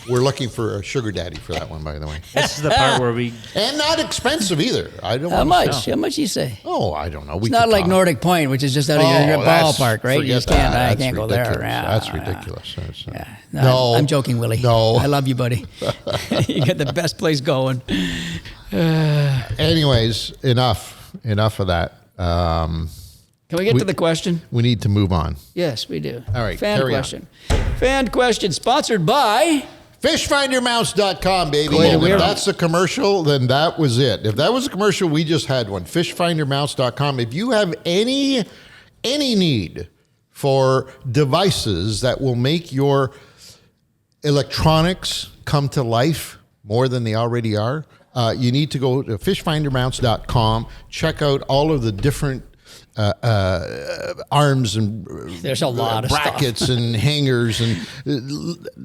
We're looking for a sugar daddy for that one, by the way, this is the part where we. and not expensive either. I don't. How wanna much? say- How much you say? Oh, I don't know. We It's not could like talk. Nordic Point, which is just out of your that's- ballpark, right? You forget just can't. that. I That's can't go there. ridiculous. Yeah, That's ridiculous. That's- No, I'm joking, Willie. No. I love you, buddy. You got the best place going. Anyways, enough of that. Can we get to the question? We need to move on. Yes, we do. All right, Fan carry on. question. Fan question sponsored by. Fishfindermounts.com, baby. Wait, And we're- if that's a commercial, then that was it. If that was a commercial, we just had one. Fishfindermounts.com. If you have any need for devices that will make your electronics come to life more than they already are, you need to go to fishfindermounts.com, check out all of the different arms and There's a lot of brackets and hangers, and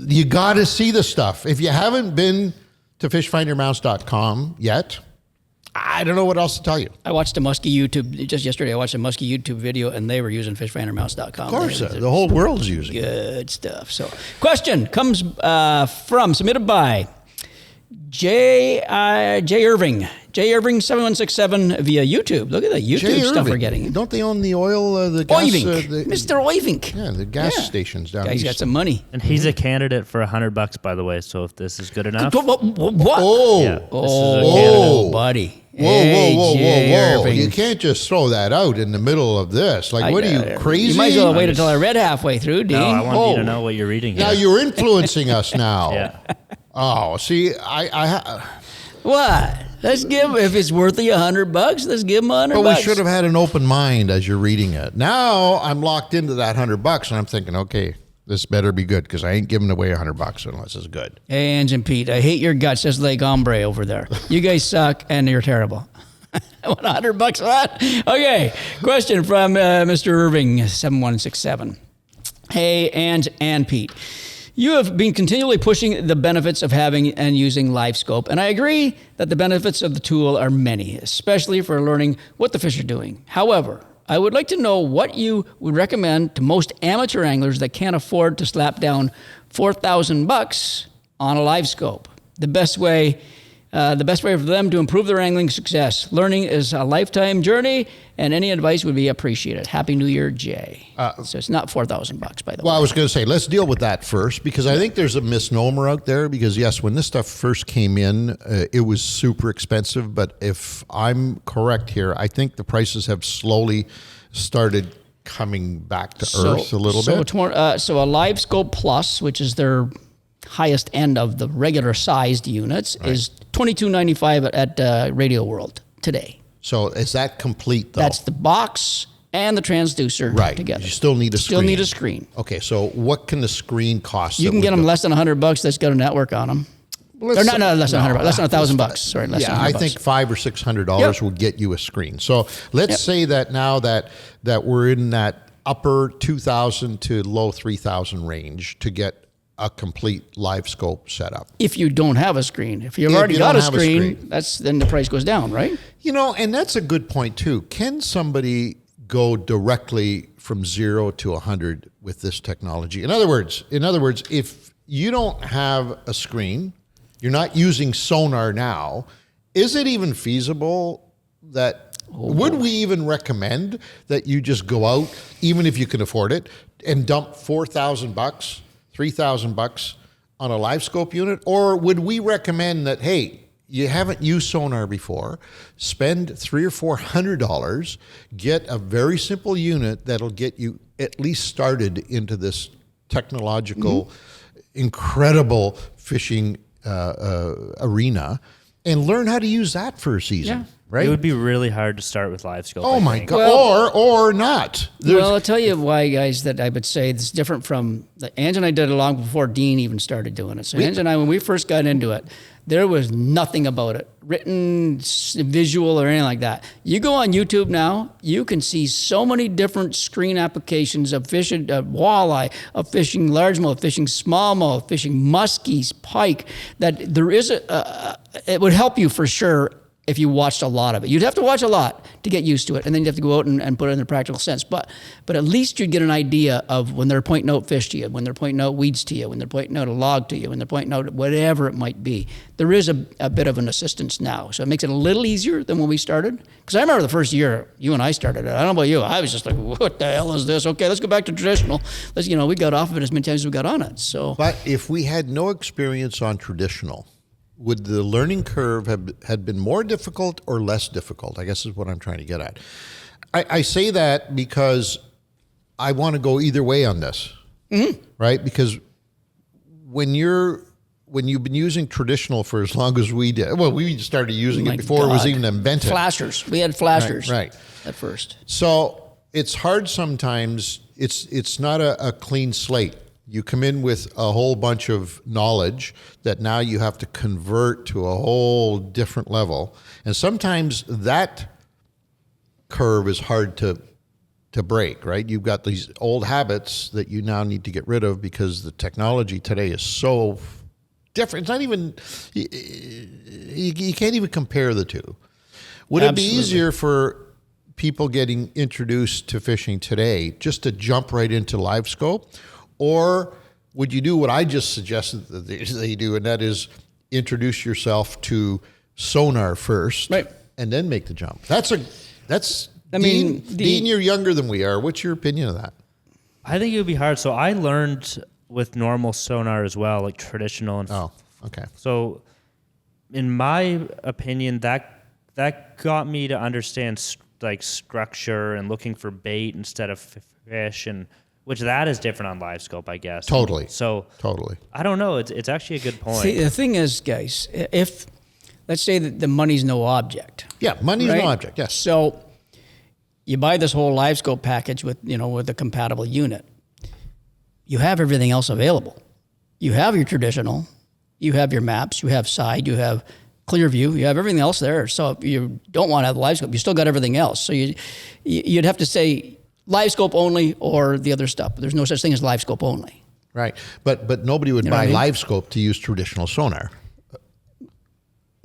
you got to see the stuff. If you haven't been to fishfindermounts.com yet, I don't know what else to tell you. I watched a Muskie YouTube just yesterday. I watched a Muskie YouTube video, and they were using fishfindermouse.com. Of course, the whole world's using it. Good stuff. So, question comes submitted by J. Irving. J. Irving 7167 via YouTube. Look at the YouTube Jay stuff we're Irving. getting. Don't they own the oil, the gas? Oivink. Mr. Oivink. Yeah, the gas Yeah. stations down Guy's east. got some money. And he's a candidate for $100, by the way. So if this is good enough, What? Oh, yeah, this is a Oh, candidate. buddy. Whoa, Hey, whoa, J. whoa, whoa. Irving. You can't just throw that out in the middle of this. Like, what are you, crazy? You might as well wait until I read halfway through, Dean. No, I want you Oh. to know what you're reading here. Now you're influencing us now. Yeah. Oh, see, What? Let's give, if it's worth you $100, let's give him $100. Well, we should have had an open mind as you're reading it. Now I'm locked into that $100, and I'm thinking, okay, this better be good because I ain't giving away $100 unless it's good. Hey, Ange and Pete, I hate your guts. Just like Hombre over there. You guys suck and you're terrible. I want $100 for that. Okay, question from Mr. Irving 7167. Hey, Ange and Pete. You have been continually pushing the benefits of having and using LiveScope, and I agree that the benefits of the tool are many, especially for learning what the fish are doing. However, I would like to know what you would recommend to most amateur anglers that can't afford to slap down $4,000 on a LiveScope. The best way for them to improve their angling success. Learning is a lifetime journey, and any advice would be appreciated. Happy New Year, Jay. So it's not $4,000, by the way. Well, I was going to say, let's deal with that first because I think there's a misnomer out there because, yes, when this stuff first came in, it was super expensive. But if I'm correct here, I think the prices have slowly started coming back to earth a little bit. So a LiveScope Plus, which is their highest end of the regular sized units, is $22.95 at Radio World today. So is that complete, though? That's the box and the transducer together. You still need a screen. Still need a screen. Okay, so what can the screen cost? You can get them less than $100 that's got a network on them. Or not less than $100, less than $1,000. Sorry, less than $100. I think $500 or $600 will get you a screen. So let's say that now that we're in that upper 2,000 to low 3,000 range to get a complete LiveScope setup. If you don't have a screen, if you've already got a screen, then the price goes down, right? You know, and that's a good point too. Can somebody go directly from 0 to 100 with this technology? In other words, if you don't have a screen, you're not using sonar now, is it even feasible that would we even recommend that you just go out, even if you can afford it, and dump $4,000, $3,000 on a LiveScope unit? Or would we recommend that, hey, you haven't used sonar before, spend $300 or $400, get a very simple unit that'll get you at least started into this technological, incredible fishing arena, and learn how to use that for a season. Yeah. Right? It would be really hard to start with LiveScope. Oh I my think. God. Well, or not. Well, I'll tell you why, guys, that I would say it's different from Ange and I did it long before Dean even started doing it. So Ange and I, when we first got into it, there was nothing about it, written, visual, or anything like that. You go on YouTube now, you can see so many different screen applications of fishing walleye, of fishing largemouth, fishing smallmouth, fishing muskies, pike, that there is it would help you for sure if you watched a lot of it. You'd have to watch a lot to get used to it, and then you'd have to go out and put it in a practical sense. But at least you'd get an idea of when they're pointing out fish to you, when they're pointing out weeds to you, when they're pointing out a log to you, when they're pointing out whatever it might be. There is a bit of an assistance now, so it makes it a little easier than when we started. Because I remember the first year you and I started it. I don't know about you. I was just like, what the hell is this? Okay, let's go back to traditional. We got off of it as many times as we got on it. So, but if we had no experience on traditional, would the learning curve had been more difficult or less difficult? I guess is what I'm trying to get at. I say that because I want to go either way on this, right? Because when you've been using traditional for as long as we did, well, we started using it before it was even invented. Flashers. We had flashers right. at first. So it's hard sometimes. It's not a clean slate. You come in with a whole bunch of knowledge that now you have to convert to a whole different level. And sometimes that curve is hard to break, right? You've got these old habits that you now need to get rid of because the technology today is so different. It's not even, you can't even compare the two. Would it be easier for people getting introduced to fishing today just to jump right into LiveScope? Or would you do what I just suggested that they do, and that is introduce yourself to sonar first, right, and then make the jump? Dean, you're younger than we are. What's your opinion of that? I think it would be hard. So I learned with normal sonar as well, like traditional. And okay. So in my opinion, that got me to understand like structure and looking for bait instead of fish, and which that is different on LiveScope, I guess. Totally. So totally. I don't know. It's actually a good point. See, the thing is, guys, if let's say that the money's no object. Yeah, money's right? no object. Yes. So you buy this whole LiveScope package with a compatible unit. You have everything else available. You have your traditional, you have your maps, you have side, you have clear view, you have everything else there. So if you don't want to have the LiveScope, you still got everything else. So you'd have to say LiveScope only or the other stuff. But there's no such thing as LiveScope only. Right. But nobody would buy LiveScope to use traditional sonar.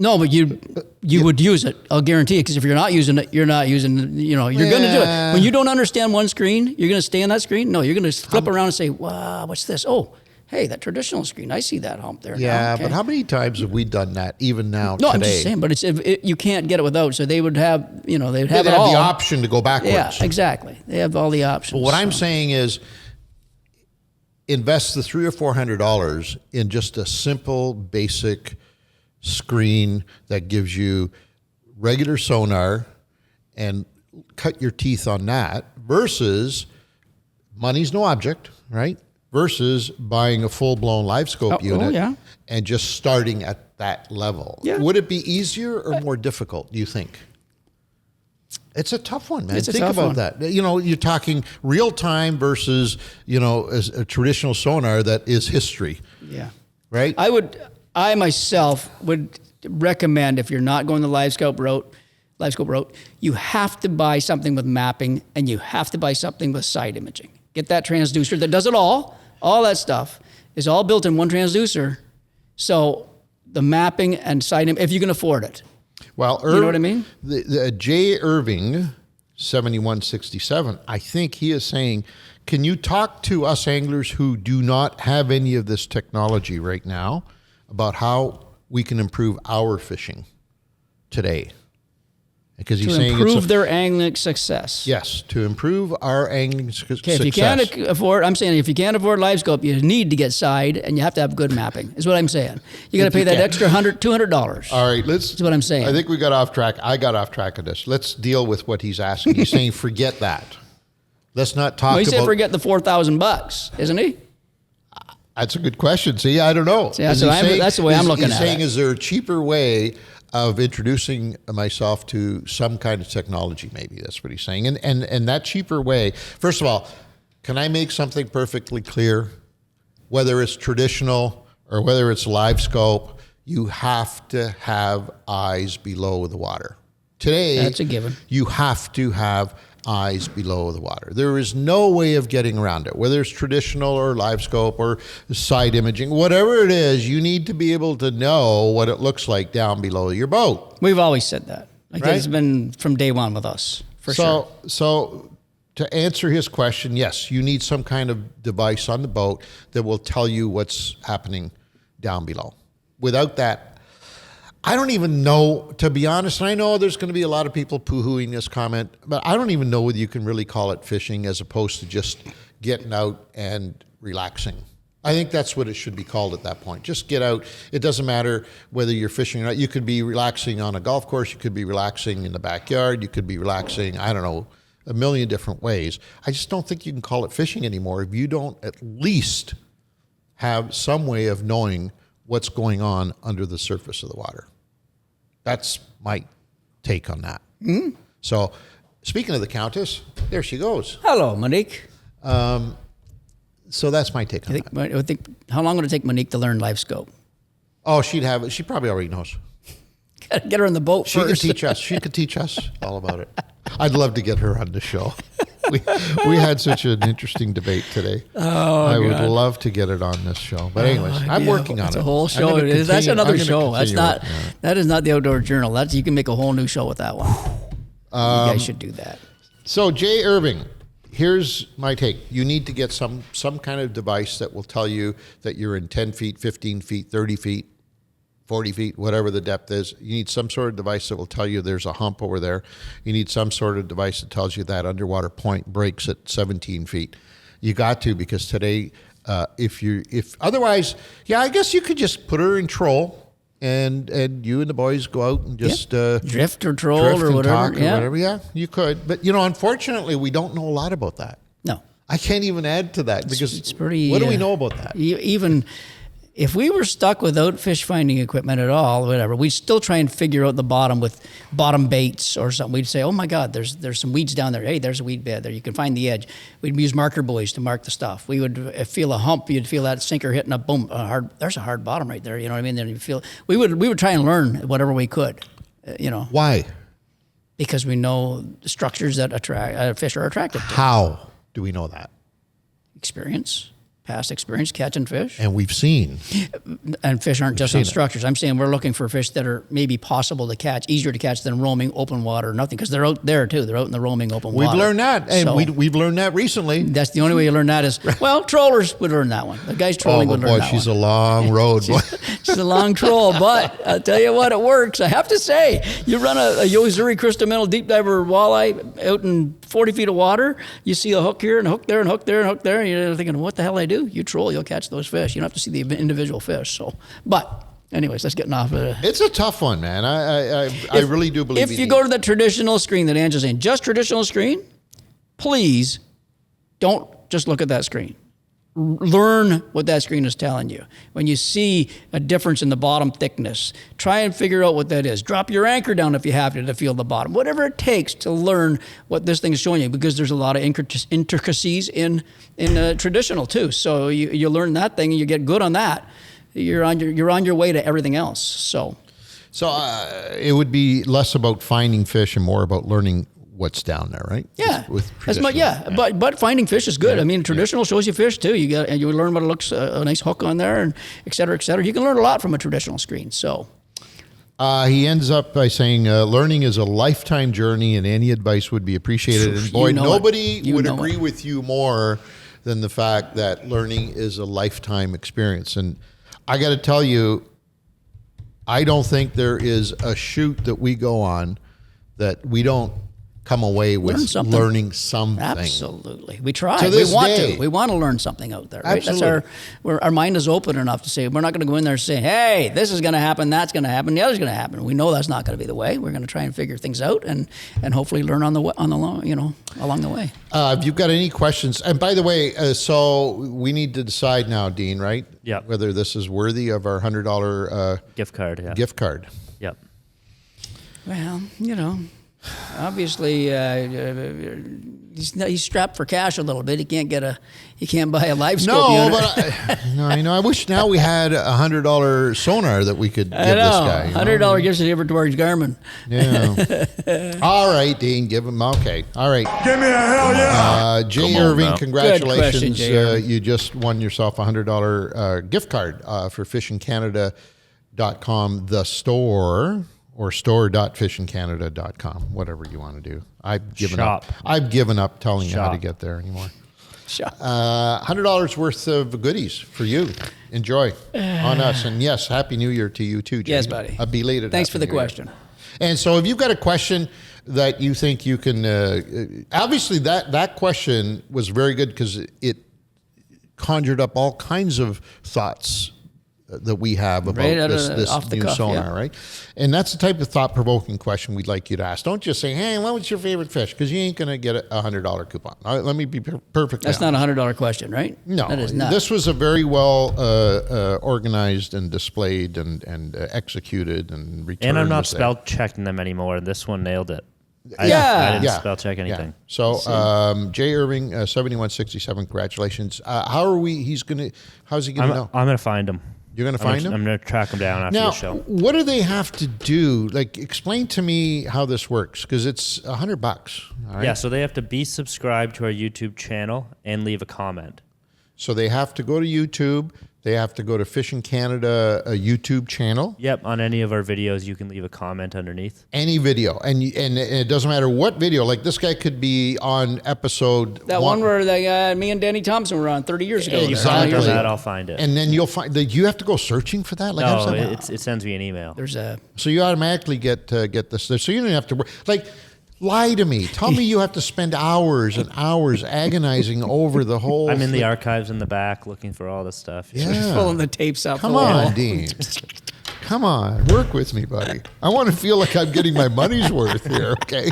No, but you would use it. I'll guarantee it, because if you're not using it, you're not using it. You're going to do it. When you don't understand one screen, you're going to stay on that screen? No, you're going to flip around and say, wow, what's this? Oh, hey, that traditional screen. I see that hump there. Yeah, okay. But how many times have we done that even now No, today? I'm just saying, but you can't get it without. So they would have, they'd have They'd it have all. the option to go backwards. Yeah, exactly. They have all the options. But what I'm saying is invest the $300 or $400 in just a simple, basic screen that gives you regular sonar and cut your teeth on that versus money's no object, right? Versus buying a full-blown LiveScope unit and just starting at that level. Yeah. Would it be easier or more difficult, do you think? It's a tough one, man. Think about that. You're talking real time versus, a traditional sonar that is history. Yeah. Right? I myself would recommend, if you're not going the LiveScope route, you have to buy something with mapping and you have to buy something with side imaging. Get that transducer that does it all. All that stuff is all built in one transducer. So the mapping and side imaging, if you can afford it. Well, you know what I mean? The J. Irving, 7167, I think he is saying, can you talk to us anglers who do not have any of this technology right now about how we can improve our fishing today? Because he's saying improve their angling success. Yes, to improve our angling success. Okay, if you can't afford, I'm saying if you can't afford LiveScope, you need to get side, and you have to have good mapping. Is what I'm saying. You got to pay that extra $200. All right, That's what I'm saying. I think we got off track. I got off track of this. Let's deal with what he's asking. He's saying forget that. Let's not talk about. He said forget the $4,000, isn't he? That's a good question. See, I don't know. See, that's the way I'm looking at it. He's saying, is there a cheaper way of introducing myself to some kind of technology. Maybe that's what he's saying. And that cheaper way, first of all, can I make something perfectly clear? Whether it's traditional or whether it's LiveScope, you have to have eyes below the water. Today, that's a given. You have to have eyes below the water. There is no way of getting around it, whether it's traditional or LiveScope or side imaging, whatever it is, you need to be able to know what it looks like down below your boat. We've always said that. Like right? It's been from day one with us, for sure. So to answer his question, yes, you need some kind of device on the boat that will tell you what's happening down below. Without that, I don't even know, to be honest, and I know there's going to be a lot of people poo-hooing this comment, but I don't even know whether you can really call it fishing as opposed to just getting out and relaxing. I think that's what it should be called at that point. Just get out. It doesn't matter whether you're fishing or not. You could be relaxing on a golf course. You could be relaxing in the backyard. You could be relaxing, I don't know, a million different ways. I just don't think you can call it fishing anymore if you don't at least have some way of knowing what's going on under the surface of the water. That's my take on that. Mm-hmm. So, speaking of the Countess, there she goes. Hello, Monique. So that's my take on that. I think, how long would it take Monique to learn LiveScope? Oh, she'd have it. She probably already knows. Get her in the boat she first. She could teach us all about it. I'd love to get her on the show. We had such an interesting debate today. Oh, I would love to get it on this show. But anyways, I'm working on it. It's a whole show. That's another show. That is not the Outdoor Journal. You can make a whole new show with that one. You guys should do that. So Jay Irving, here's my take. You need to get some kind of device that will tell you that you're in 10 feet, 15 feet, 30 feet, 40 feet, whatever the depth is. You need some sort of device that will tell you there's a hump over there. You need some sort of device that tells you that underwater point breaks at 17 feet. You got to, because today, if otherwise, yeah, I guess you could just put her in troll and you and the boys go out and just drift or troll or whatever. Yeah, you could. But, unfortunately, we don't know a lot about that. No. I can't even add to that because it's pretty. What do we know about that? Even if we were stuck without fish finding equipment at all, whatever, we'd still try and figure out the bottom with bottom baits or something. We'd say, oh my God, there's some weeds down there. Hey, there's a weed bed there. You can find the edge. We'd use marker buoys to mark the stuff. We would feel a hump. You'd feel that sinker hitting a boom. There's a hard bottom right there. You know what I mean? Then you feel we would try and learn whatever we could. Why? Because we know the structures that attract fish are attracted to. How do we know that? Past experience catching fish. And we've seen. And fish aren't just on structures. I'm saying we're looking for fish that are maybe possible to catch, easier to catch than roaming open water or nothing, because they're out there too. They're out in the roaming open water. We've learned that, and we've learned that recently. That's the only way you learn that is, well, trollers would learn that one. The guys trolling would learn that one. She's a long road. She's a long troll, but I'll tell you what, it works. I have to say, you run a Yozuri Crystal Minnow deep diver walleye out in 40 feet of water, you see a hook here and a hook there and hook there and hook there, and you're thinking, what the hell I do? You troll, you'll catch those fish. You don't have to see the individual fish. So, but anyways, let's get off of it. It's a tough one, man. I really do believe. If you go to the traditional screen that Angela's saying, just traditional screen, please don't just look at that screen. Learn what that screen is telling you. When you see a difference in the bottom thickness, try and figure out what that is. Drop your anchor down if you have to feel the bottom. Whatever it takes to learn what this thing is showing you, because there's a lot of intricacies in traditional too. So you learn that thing and you get good on that. You're on your way to everything else. So it would be less about finding fish and more about learning what's down there, right? Yeah, but finding fish is good. Yeah. I mean, traditional shows you fish too. You learn what it looks, a nice hook on there, and et cetera, et cetera. You can learn a lot from a traditional screen. So he ends up by saying, learning is a lifetime journey, and any advice would be appreciated. And boy, nobody would agree with you more than the fact that learning is a lifetime experience. And I got to tell you, I don't think there is a shoot that we go on that we don't come away with learning something. Absolutely. We try. We want to learn something out there. Right? Absolutely. That's our mind is open enough to say, we're not going to go in there and say, hey, this is going to happen, that's going to happen, the other's going to happen. We know that's not going to be the way. We're going to try and figure things out and hopefully learn along the way. If you've got any questions, and by the way, so we need to decide now, Dean, right? Yeah. Whether this is worthy of our $100 gift card. Yeah. Gift card. Yep. Well, obviously he's strapped for cash a little bit. He can't buy a LiveScope unit. But I wish now we had $100 sonar that we could give this guy. $100 gives it over towards Garmin. Yeah. All right, Dean, give him. Okay. All right. Give me a hell yeah. Jay Come on Irving, now. congratulations. Good question, Jay Irving. You just won yourself a $100 gift card for fishingcanada.com, the store. Or store.fishingcanada.com, whatever you want to do. I've given up telling you how to get there anymore. $100 worth of goodies for you. Enjoy on us. And yes, Happy New Year to you too, Jay. Yes, buddy. A belated Thanks Happy for the New Year. question. And so if you've got a question that you think you can, obviously that question was very good because it conjured up all kinds of thoughts that we have about this new sonar, right? And that's the type of thought-provoking question we'd like you to ask. Don't just say, hey, what was your favorite fish? Because you ain't going to get a $100 coupon. Let me be perfectly honest. That's not a $100 question, right? No. That is not. This was a very well organized and displayed and executed and returned. And I'm not spell checking them anymore. This one nailed it. I didn't spell check anything. Yeah. So Jay Irving, 7167, congratulations. How's he going to know? I'm going to find him. You're going to find him? I'm going to track him down after the show. What do they have to do? Like, explain to me how this works, because it's $100. All right? Yeah, so they have to be subscribed to our YouTube channel and leave a comment. So they have to go to YouTube. They have to go to Fishing Canada YouTube channel. Yep, on any of our videos, you can leave a comment underneath. Any video, and it doesn't matter what video. Like this guy could be on episode one where me and Danny Thompson were on 30 years ago. Exactly. After that, I'll find it. And then you'll find that you have to go searching for that. Like, no, it sends me an email. So you automatically get this. So you don't have to work. Like, lie to me. Tell me you have to spend hours and hours agonizing over the whole. I'm in the archives in the back looking for all this stuff. Yeah. Just pulling the tapes out. Come on, Dean. Come on, work with me, buddy. I want to feel like I'm getting my money's worth here. Okay.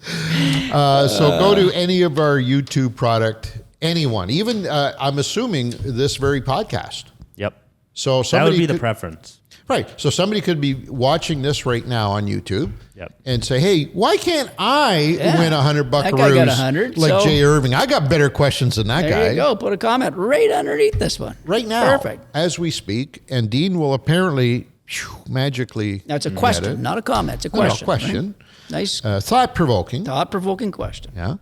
So go to any of our YouTube product. Anyone, even I'm assuming this very podcast. Yep. So that would be the preference. Right. So somebody could be watching this right now on YouTube and say, hey, why can't I win $100 buckaroos got 100, like Jay Irving? I got better questions than that guy. There you go. Put a comment right underneath this one. Right now. Perfect. As we speak. And Dean will apparently magically. Now, it's a question, not a comment. It's a question. No, question. Right? Nice. Thought-provoking. Thought-provoking question. Yeah.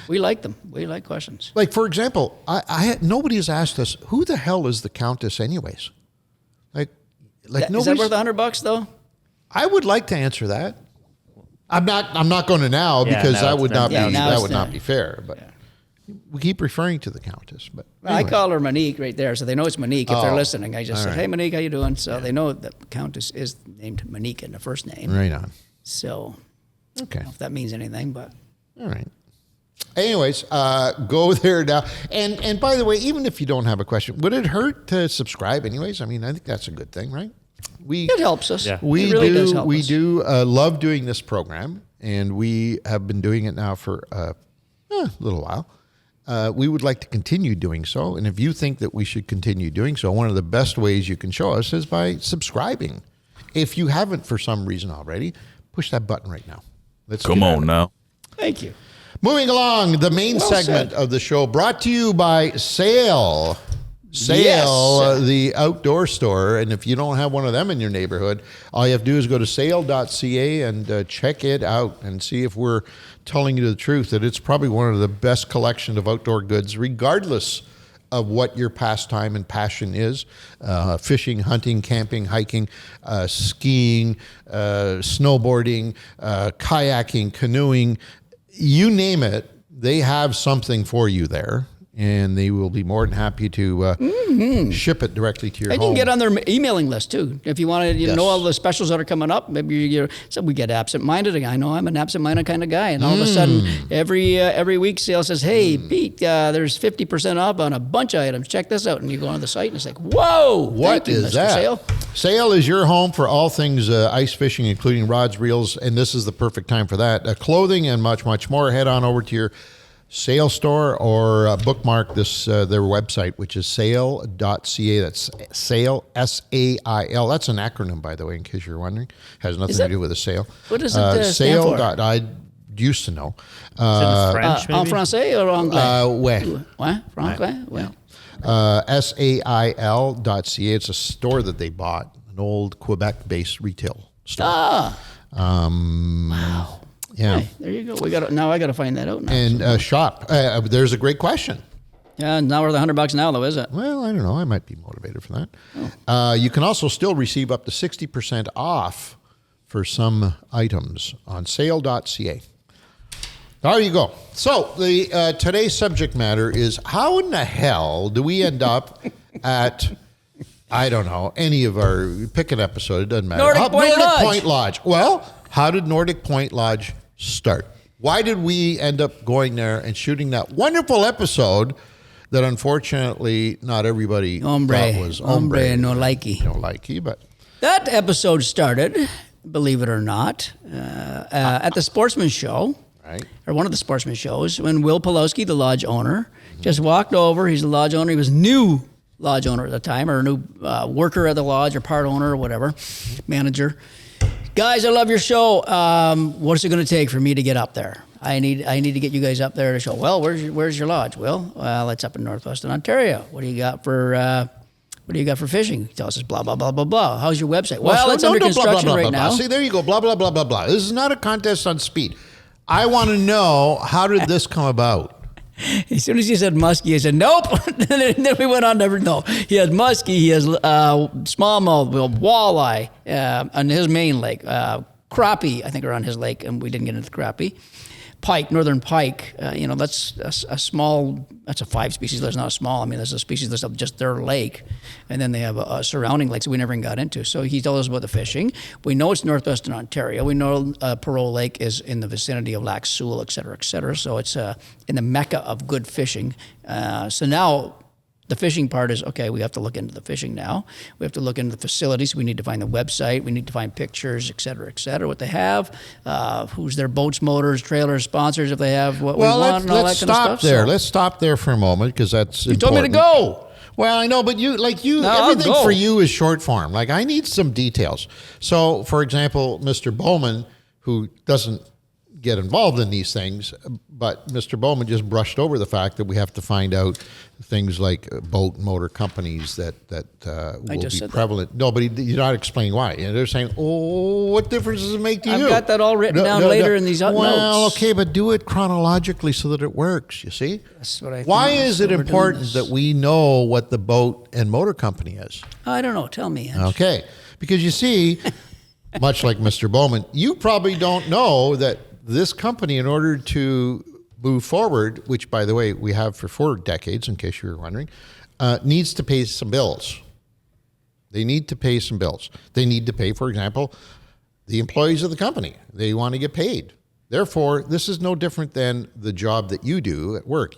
We like them. We like questions. Like, for example, nobody has asked us, who the hell is the Countess anyways? Is that worth $100 though? I would like to answer that. I'm not going to now because that would not be fair. But we keep referring to the Countess. But anyway. I call her Monique right there, so they know it's Monique if they're listening. I just say, "Hey, Monique, how you doing?" So they know that Countess is named Monique in the first name. Right on. So, okay, I don't know if that means anything, but all right. Anyways, go there now. And by the way, even if you don't have a question, would it hurt to subscribe anyways? I mean, I think that's a good thing, right? It helps us. Yeah. We do love doing this program, and we have been doing it now for a little while. We would like to continue doing so, and if you think that we should continue doing so, one of the best ways you can show us is by subscribing. If you haven't for some reason already, push that button right now. Come on now. Thank you. Moving along, the main segment of the show brought to you by Sail. Sail, the outdoor store. And if you don't have one of them in your neighborhood, all you have to do is go to sail.ca and check it out and see if we're telling you the truth, that it's probably one of the best collection of outdoor goods, regardless of what your pastime and passion is. Fishing, hunting, camping, hiking, skiing, snowboarding, kayaking, canoeing, you name it, they have something for you there, and they will be more than happy to ship it directly to your home. And you can get on their emailing list too. If you want to know all the specials that are coming up, maybe we get absent-minded. I know I'm an absent-minded kind of guy, and all of a sudden, every week, Sail says, hey, Pete, there's 50% off on a bunch of items. Check this out. And you go on the site, and it's like, whoa, what is that? Sail. Sail is your home for all things ice fishing, including rods, reels, and this is the perfect time for that. Clothing and much, much more. Head on over to your Sail store or bookmark this their website, which is sail.ca. That's sail, S-A-I-L. That's an acronym, by the way, in case you're wondering. Has nothing to do with a sail. What does it stand for? I used to know. Is it French, En maybe? français or anglais? Ouais. What? Franglais? Well. sail.ca. It's a store that they bought, an old Quebec-based retail store. Wow. Yeah. Hey, there you go. Now I got to find that out now. And shop. There's a great question. Yeah, not worth $100 now, though, is it? Well, I don't know. I might be motivated for that. You can also still receive up to 60% off for some items on sail.ca. There you go. So the today's subject matter is how in the hell do we end up at, I don't know, any of our, pick an episode, it doesn't matter. Nordic Point Lodge. Well, how did Nordic Point Lodge start? Why did we end up going there and shooting that wonderful episode that unfortunately not everybody thought was hombre no likey. No likey, but That episode started, believe it or not, at the Sportsman Show. right. Or one of the Sportsman shows, when Will Pulowski, the lodge owner, just walked over. He's the lodge owner. He was new lodge owner at the time, or a new worker at the lodge, or part owner, or whatever, manager. Guys, I love your show. What's it going to take for me to get up there? I need to get you guys up there to show. Well, where's your lodge? Well, it's up in northwestern Ontario. What do you got for fishing? He tells us blah blah blah blah blah. How's your website? Well, it's under construction right now. See, there you go. Blah blah blah blah blah. This is not a contest on speed. I want to know, how did this come about? As soon as he said muskie, I said, nope. And then we went on to, no. He has muskie, he has smallmouth, walleye on his main lake. Crappie, I think, are on his lake, and we didn't get into the crappie. Pike, northern pike, that's a small, that's a 5 species list, not a small. I mean, there's a species list of just their lake. And then they have a surrounding lakes that we never even got into. So he told us about the fishing. We know it's northwestern Ontario. We know Parole Lake is in the vicinity of Lac Seul, et cetera, et cetera. So it's in the mecca of good fishing. So now the fishing part is, okay, we have to look into the fishing now. We have to look into the facilities. We need to find the website. We need to find pictures, et cetera, what they have, who's their boats, motors, trailers, sponsors, if they have what we want, and all that kind of stuff. Let's stop there for a moment, because that's important. You told me to go. Well, I know, but everything for you is short form. Like, I need some details. So, for example, Mr. Bowman, who doesn't get involved in these things, but Mr. Bowman just brushed over the fact that we have to find out things like boat and motor companies that will be prevalent. No, but you're not explaining why. And they're saying, what difference does it make to you? I've got that all written down later in these notes. Well, okay, but do it chronologically so that it works, you see? That's what I think. Why is it important that we know what the boat and motor company is? I don't know. Tell me. Okay, because you see, much like Mr. Bowman, you probably don't know that this company, in order to move forward, which, by the way, we have for 4 decades, in case you were wondering, needs to pay some bills. They need to pay some bills. They need to pay, for example, the employees of the company. They want to get paid. Therefore, this is no different than the job that you do at work.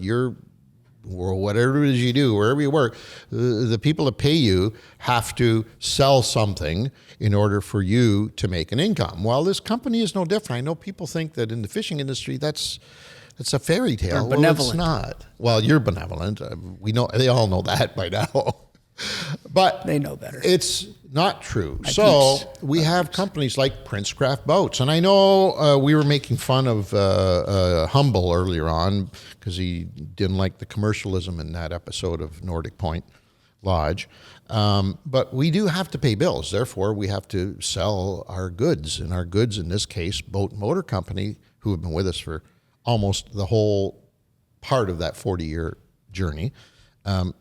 Or whatever it is you do, wherever you work, the people that pay you have to sell something in order for you to make an income. Well, this company is no different. I know people think that in the fishing industry, that's a fairy tale. They're benevolent. Well, it's not. Well, you're benevolent. We know, they all know that by now. But they know better. It's not true. So we have companies like Prince Craft Boats. And I know we were making fun of Humble earlier on because he didn't like the commercialism in that episode of Nordic Point Lodge. But we do have to pay bills. Therefore, we have to sell our goods. And our goods, in this case, Boat and Motor Company, who have been with us for almost the whole part of that 40-year journey,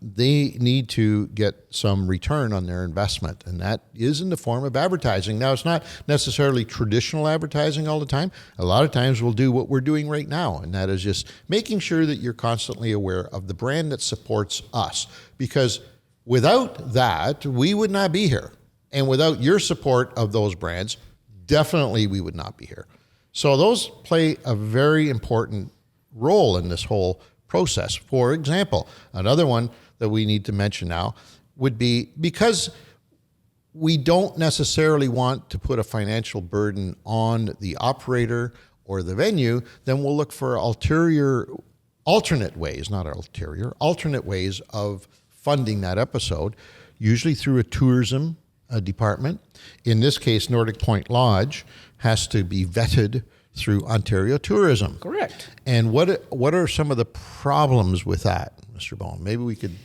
they need to get some return on their investment, and that is in the form of advertising. Now, it's not necessarily traditional advertising all the time. A lot of times we'll do what we're doing right now, and that is just making sure that you're constantly aware of the brand that supports us, because without that, we would not be here. And without your support of those brands, definitely we would not be here. So those play a very important role in this whole process. For example, another one that we need to mention now would be, because we don't necessarily want to put a financial burden on the operator or the venue, then we'll look for alternate ways, not ulterior, alternate ways of funding that episode, usually through a tourism department. In this case, Nordic Point Lodge has to be vetted through Ontario Tourism. Correct. And what are some of the problems with that, Mr. Bone? Maybe we could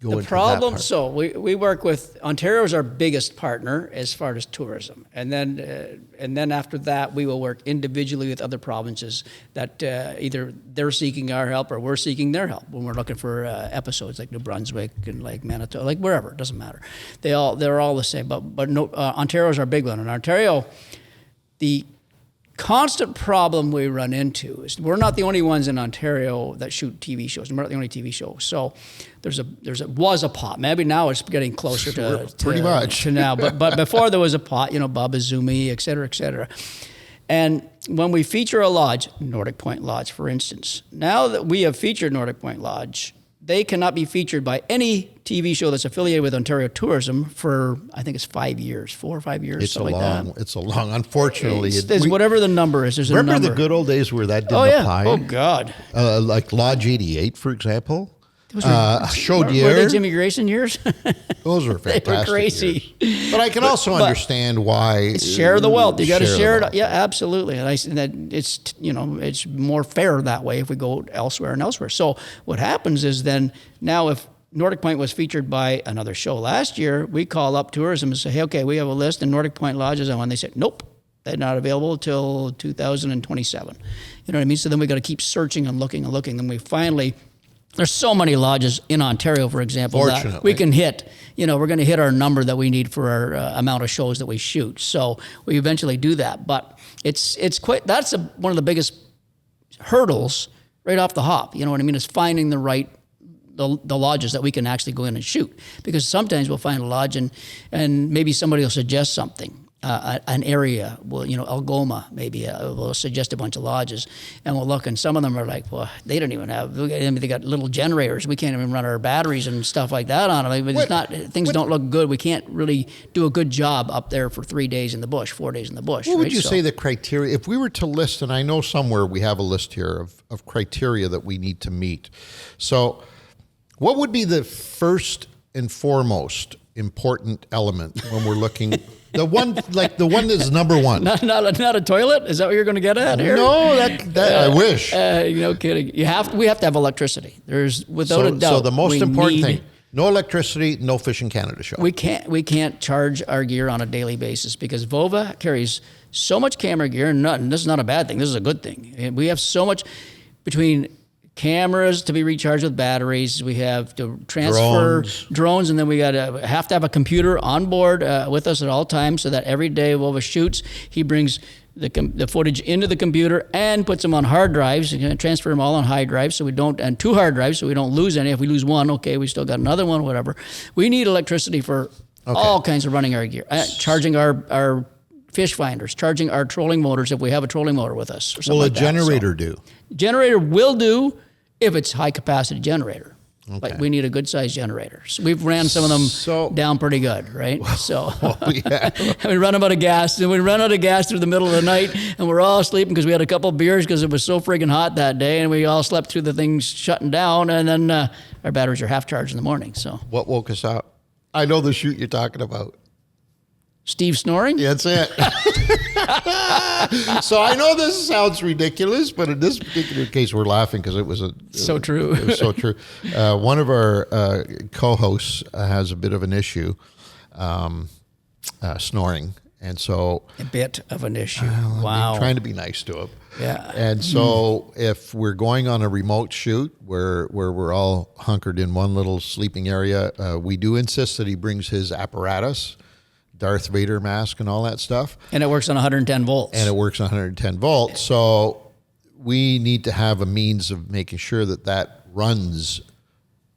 go into the problem. that part. So we work with Ontario is our biggest partner as far as tourism, and then after that we will work individually with other provinces that either they're seeking our help or we're seeking their help when we're looking for episodes like New Brunswick and like Manitoba, like wherever, it doesn't matter. They're all the same. But no, Ontario is our big one. In Ontario, the constant problem we run into is we're not the only ones in Ontario that shoot TV shows. We're not the only TV show. So was a pot. Maybe now it's getting closer to pretty much to now. But before there was a pot, Baba Zumi, et cetera, et cetera. And when we feature a lodge, Nordic Point Lodge, for instance, now that we have featured Nordic Point Lodge, they cannot be featured by any TV show that's affiliated with Ontario Tourism for, I think it's 5 years, 4 or 5 years, something like that. It's a long, unfortunately. It's whatever the number is, there's a number. Remember the good old days where that didn't apply? Oh, God. Like Lodge 88, for example. Were they Jimmy Grayson years? Those were fantastic. They were crazy. Years. But I can also understand why. It's share the wealth. You got to share it. Yeah, absolutely. And that it's more fair that way if we go elsewhere and elsewhere. So what happens is then now if Nordic Point was featured by another show last year, we call up tourism and say, hey, okay, we have a list and Nordic Point Lodge is on one. They said, nope, they're not available till 2027. You know what I mean? So then we got to keep searching and looking. And we finally. There's so many lodges in Ontario, for example, that we can hit. We're going to hit our number that we need for our amount of shows that we shoot. So we eventually do that. But it's quite. That's one of the biggest hurdles right off the hop. You know what I mean? Is finding the right the lodges that we can actually go in and shoot. Because sometimes we'll find a lodge and maybe somebody will suggest something. An area, Algoma maybe will suggest a bunch of lodges, and we'll look, and some of them are like, well, they don't even have. They got little generators. We can't even run our batteries and stuff like that on them. Things don't look good. We can't really do a good job up there for 3 days in the bush, 4 days in the bush. What would you say the criteria? If we were to list, and I know somewhere we have a list here of criteria that we need to meet. So, what would be the first and foremost important element when we're looking? The one that's number one. Not a toilet? Is that what you're going to get at here? No, that I wish. No kidding. We have to have electricity. There's without a doubt. So the most important thing: no electricity, no Fish in Canada show. We can't charge our gear on a daily basis because VOVA carries so much camera gear, and this is not a bad thing. This is a good thing. And we have so much between cameras to be recharged with batteries. We have to transfer drones, and then we have to have a computer on board with us at all times, so that every day Vova shoots, he brings the footage into the computer and puts them on hard drives. You can transfer them all on high drives, and 2 hard drives, so we don't lose any. If we lose one, okay, we still got another one, whatever. We need electricity for all kinds of running our gear, charging our fish finders, charging our trolling motors if we have a trolling motor with us. Or something like generator do? Generator will do if it's high capacity generator. Okay. Like we need a good size generator. So we've ran some of them down pretty good, right? We run out of gas, and we run out of gas through the middle of the night, and we're all sleeping because we had a couple of beers because it was so friggin' hot that day, and we all slept through the things shutting down, and then our batteries are half charged in the morning. So what woke us up? I know the shoot you're talking about. Steve snoring? Yeah, that's it. So I know this sounds ridiculous, but in this particular case, we're laughing because it was so true. It was so true. One of our co-hosts has a bit of an issue, snoring, and so a bit of an issue. I'm trying to be nice to him. Yeah. And so if we're going on a remote shoot where we're all hunkered in one little sleeping area, we do insist that he brings his apparatus. Darth Vader mask and all that stuff. And it works on 110 volts. So we need to have a means of making sure that runs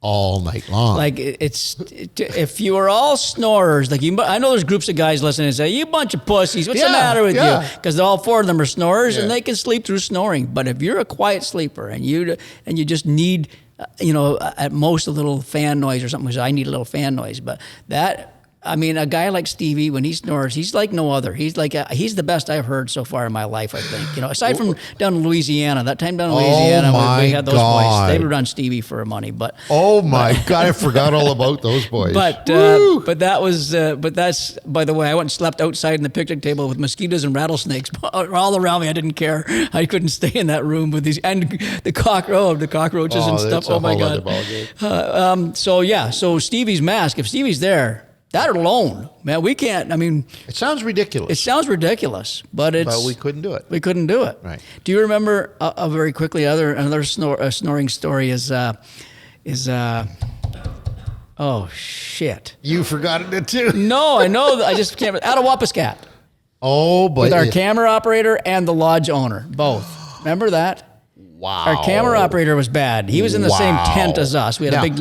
all night long. Like if you are all snorers, I know there's groups of guys listening and say, you bunch of pussies, what's the matter with you? Because all 4 of them are snorers and they can sleep through snoring. But if you're a quiet sleeper and you just need, at most a little fan noise or something, which I need a little fan noise, but that I mean, a guy like Stevie, when he snores, he's like no other. He's the best I've heard so far in my life, I think. You know, aside from down in Louisiana, that time down in Louisiana, we had those boys. They would run Stevie for money, but oh my God, I forgot all about those boys. But that was, but that's, by the way, I went and slept outside in the picnic table with mosquitoes and rattlesnakes all around me. I didn't care. I couldn't stay in that room with these, and the cockroaches and stuff. Oh my God. So Stevie's mask, if Stevie's there, that alone, man, we can't. I mean, it sounds ridiculous. It sounds ridiculous, but we couldn't do it. We couldn't do it. Right. Do you remember very quickly? Another snoring story is oh shit! You forgot it too. No, I know. I just can't. Out of Wapiscat. Oh, but with our camera operator and the lodge owner, both. Remember that? Wow. Our camera operator was bad. He was in the same tent as us. We had a big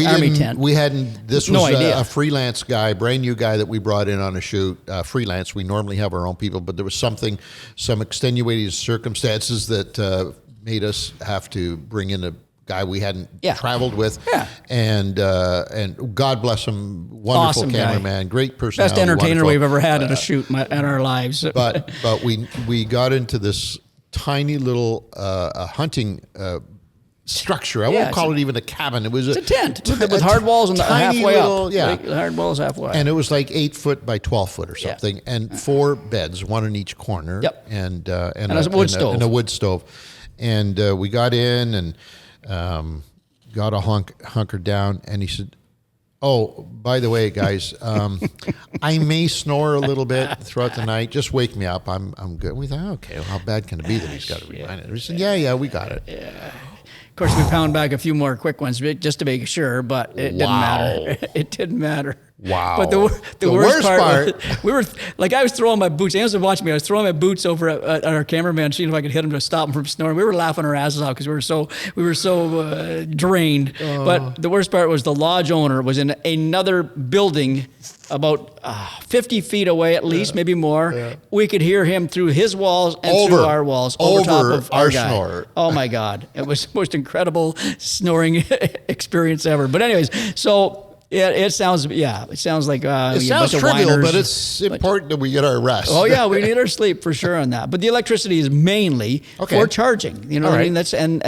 army tent. We hadn't. This was no idea. A freelance guy, brand new guy that we brought in on a shoot. Freelance. We normally have our own people, but there was some extenuating circumstances that made us have to bring in a guy we hadn't traveled with. Yeah. And God bless him, wonderful awesome cameraman, great personality. Best entertainer wonderful. we've ever had at a shoot in our lives. But we got into this tiny little hunting structure. I won't call it even a cabin. It was a tent with hard walls and halfway up. Yeah, hard walls halfway. And it was like 8 foot by 12 foot or something, and 4 beds, one in each corner. Yep. And a wood stove. And a wood stove. And we got in and got a hunker down, and he said, "Oh, by the way, guys, I may snore a little bit throughout the night. Just wake me up. I'm good." We thought, okay, well, how bad can it be that he's got to remind it? We said, yeah, we got it. Yeah. Of course, we found back a few more quick ones just to make sure, but it didn't matter. It didn't matter. Wow. But the worst part we were like, I was throwing my boots. Anderson was watching me. I was throwing my boots over at our cameraman, seeing if I could hit him to stop him from snoring. We were laughing our asses off because we were so drained. But the worst part was the lodge owner was in another building about 50 feet away, at least, maybe more. Yeah. We could hear him through his walls and through our walls, over top of our guy. Snore. Oh my God! It was the most incredible snoring experience ever. But anyways, so. Yeah, it sounds like it sounds trivial, but it's important that we get our rest. Oh yeah, we need our sleep for sure on that. But the electricity is mainly for charging. You know what I mean? That's and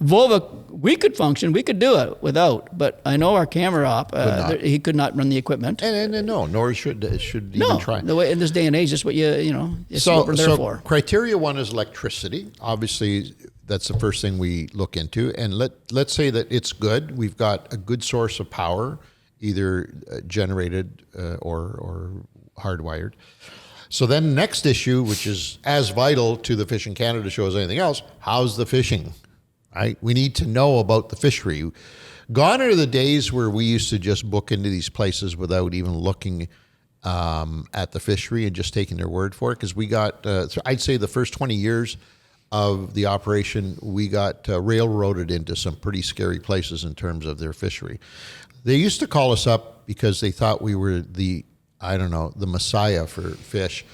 Vova, we could function, we could do it without. But I know our camera op, he could not run the equipment. And no, nor should even try. The way in this day and age, just what it's what we're there for. Criteria 1 is electricity. Obviously, that's the first thing we look into. And let's say that it's good. We've got a good source of power, either generated or hardwired. So then next issue, which is as vital to the Fishing Canada show as anything else, how's the fishing, right? We need to know about the fishery. Gone are the days where we used to just book into these places without even looking at the fishery and just taking their word for it. Because we got, I'd say the first 20 years of the operation, we got railroaded into some pretty scary places in terms of their fishery. They used to call us up because they thought we were the Messiah for fish.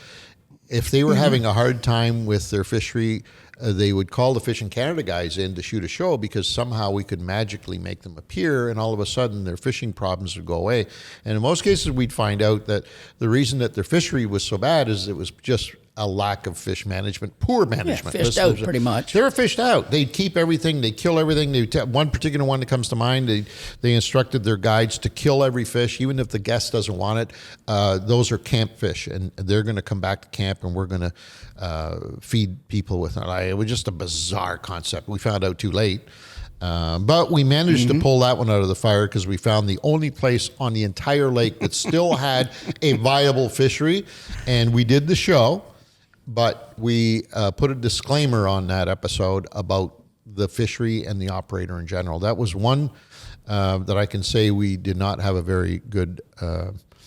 If they were having a hard time with their fishery, they would call the Fishing Canada guys in to shoot a show because somehow we could magically make them appear, and all of a sudden their fishing problems would go away. And in most cases, we'd find out that the reason that their fishery was so bad is it was just a lack of fish management, poor management. Yeah, fished out pretty much. They were fished out. They'd keep everything. They'd kill everything. One particular one that comes to mind, they instructed their guides to kill every fish, even if the guest doesn't want it. Those are camp fish, and they're going to come back to camp, and we're going to feed people with it. It was just a bizarre concept. We found out too late. But we managed to pull that one out of the fire because we found the only place on the entire lake that still had a viable fishery, and we did the show. But we put a disclaimer on that episode about the fishery and the operator in general. That was one that I can say we did not have a very good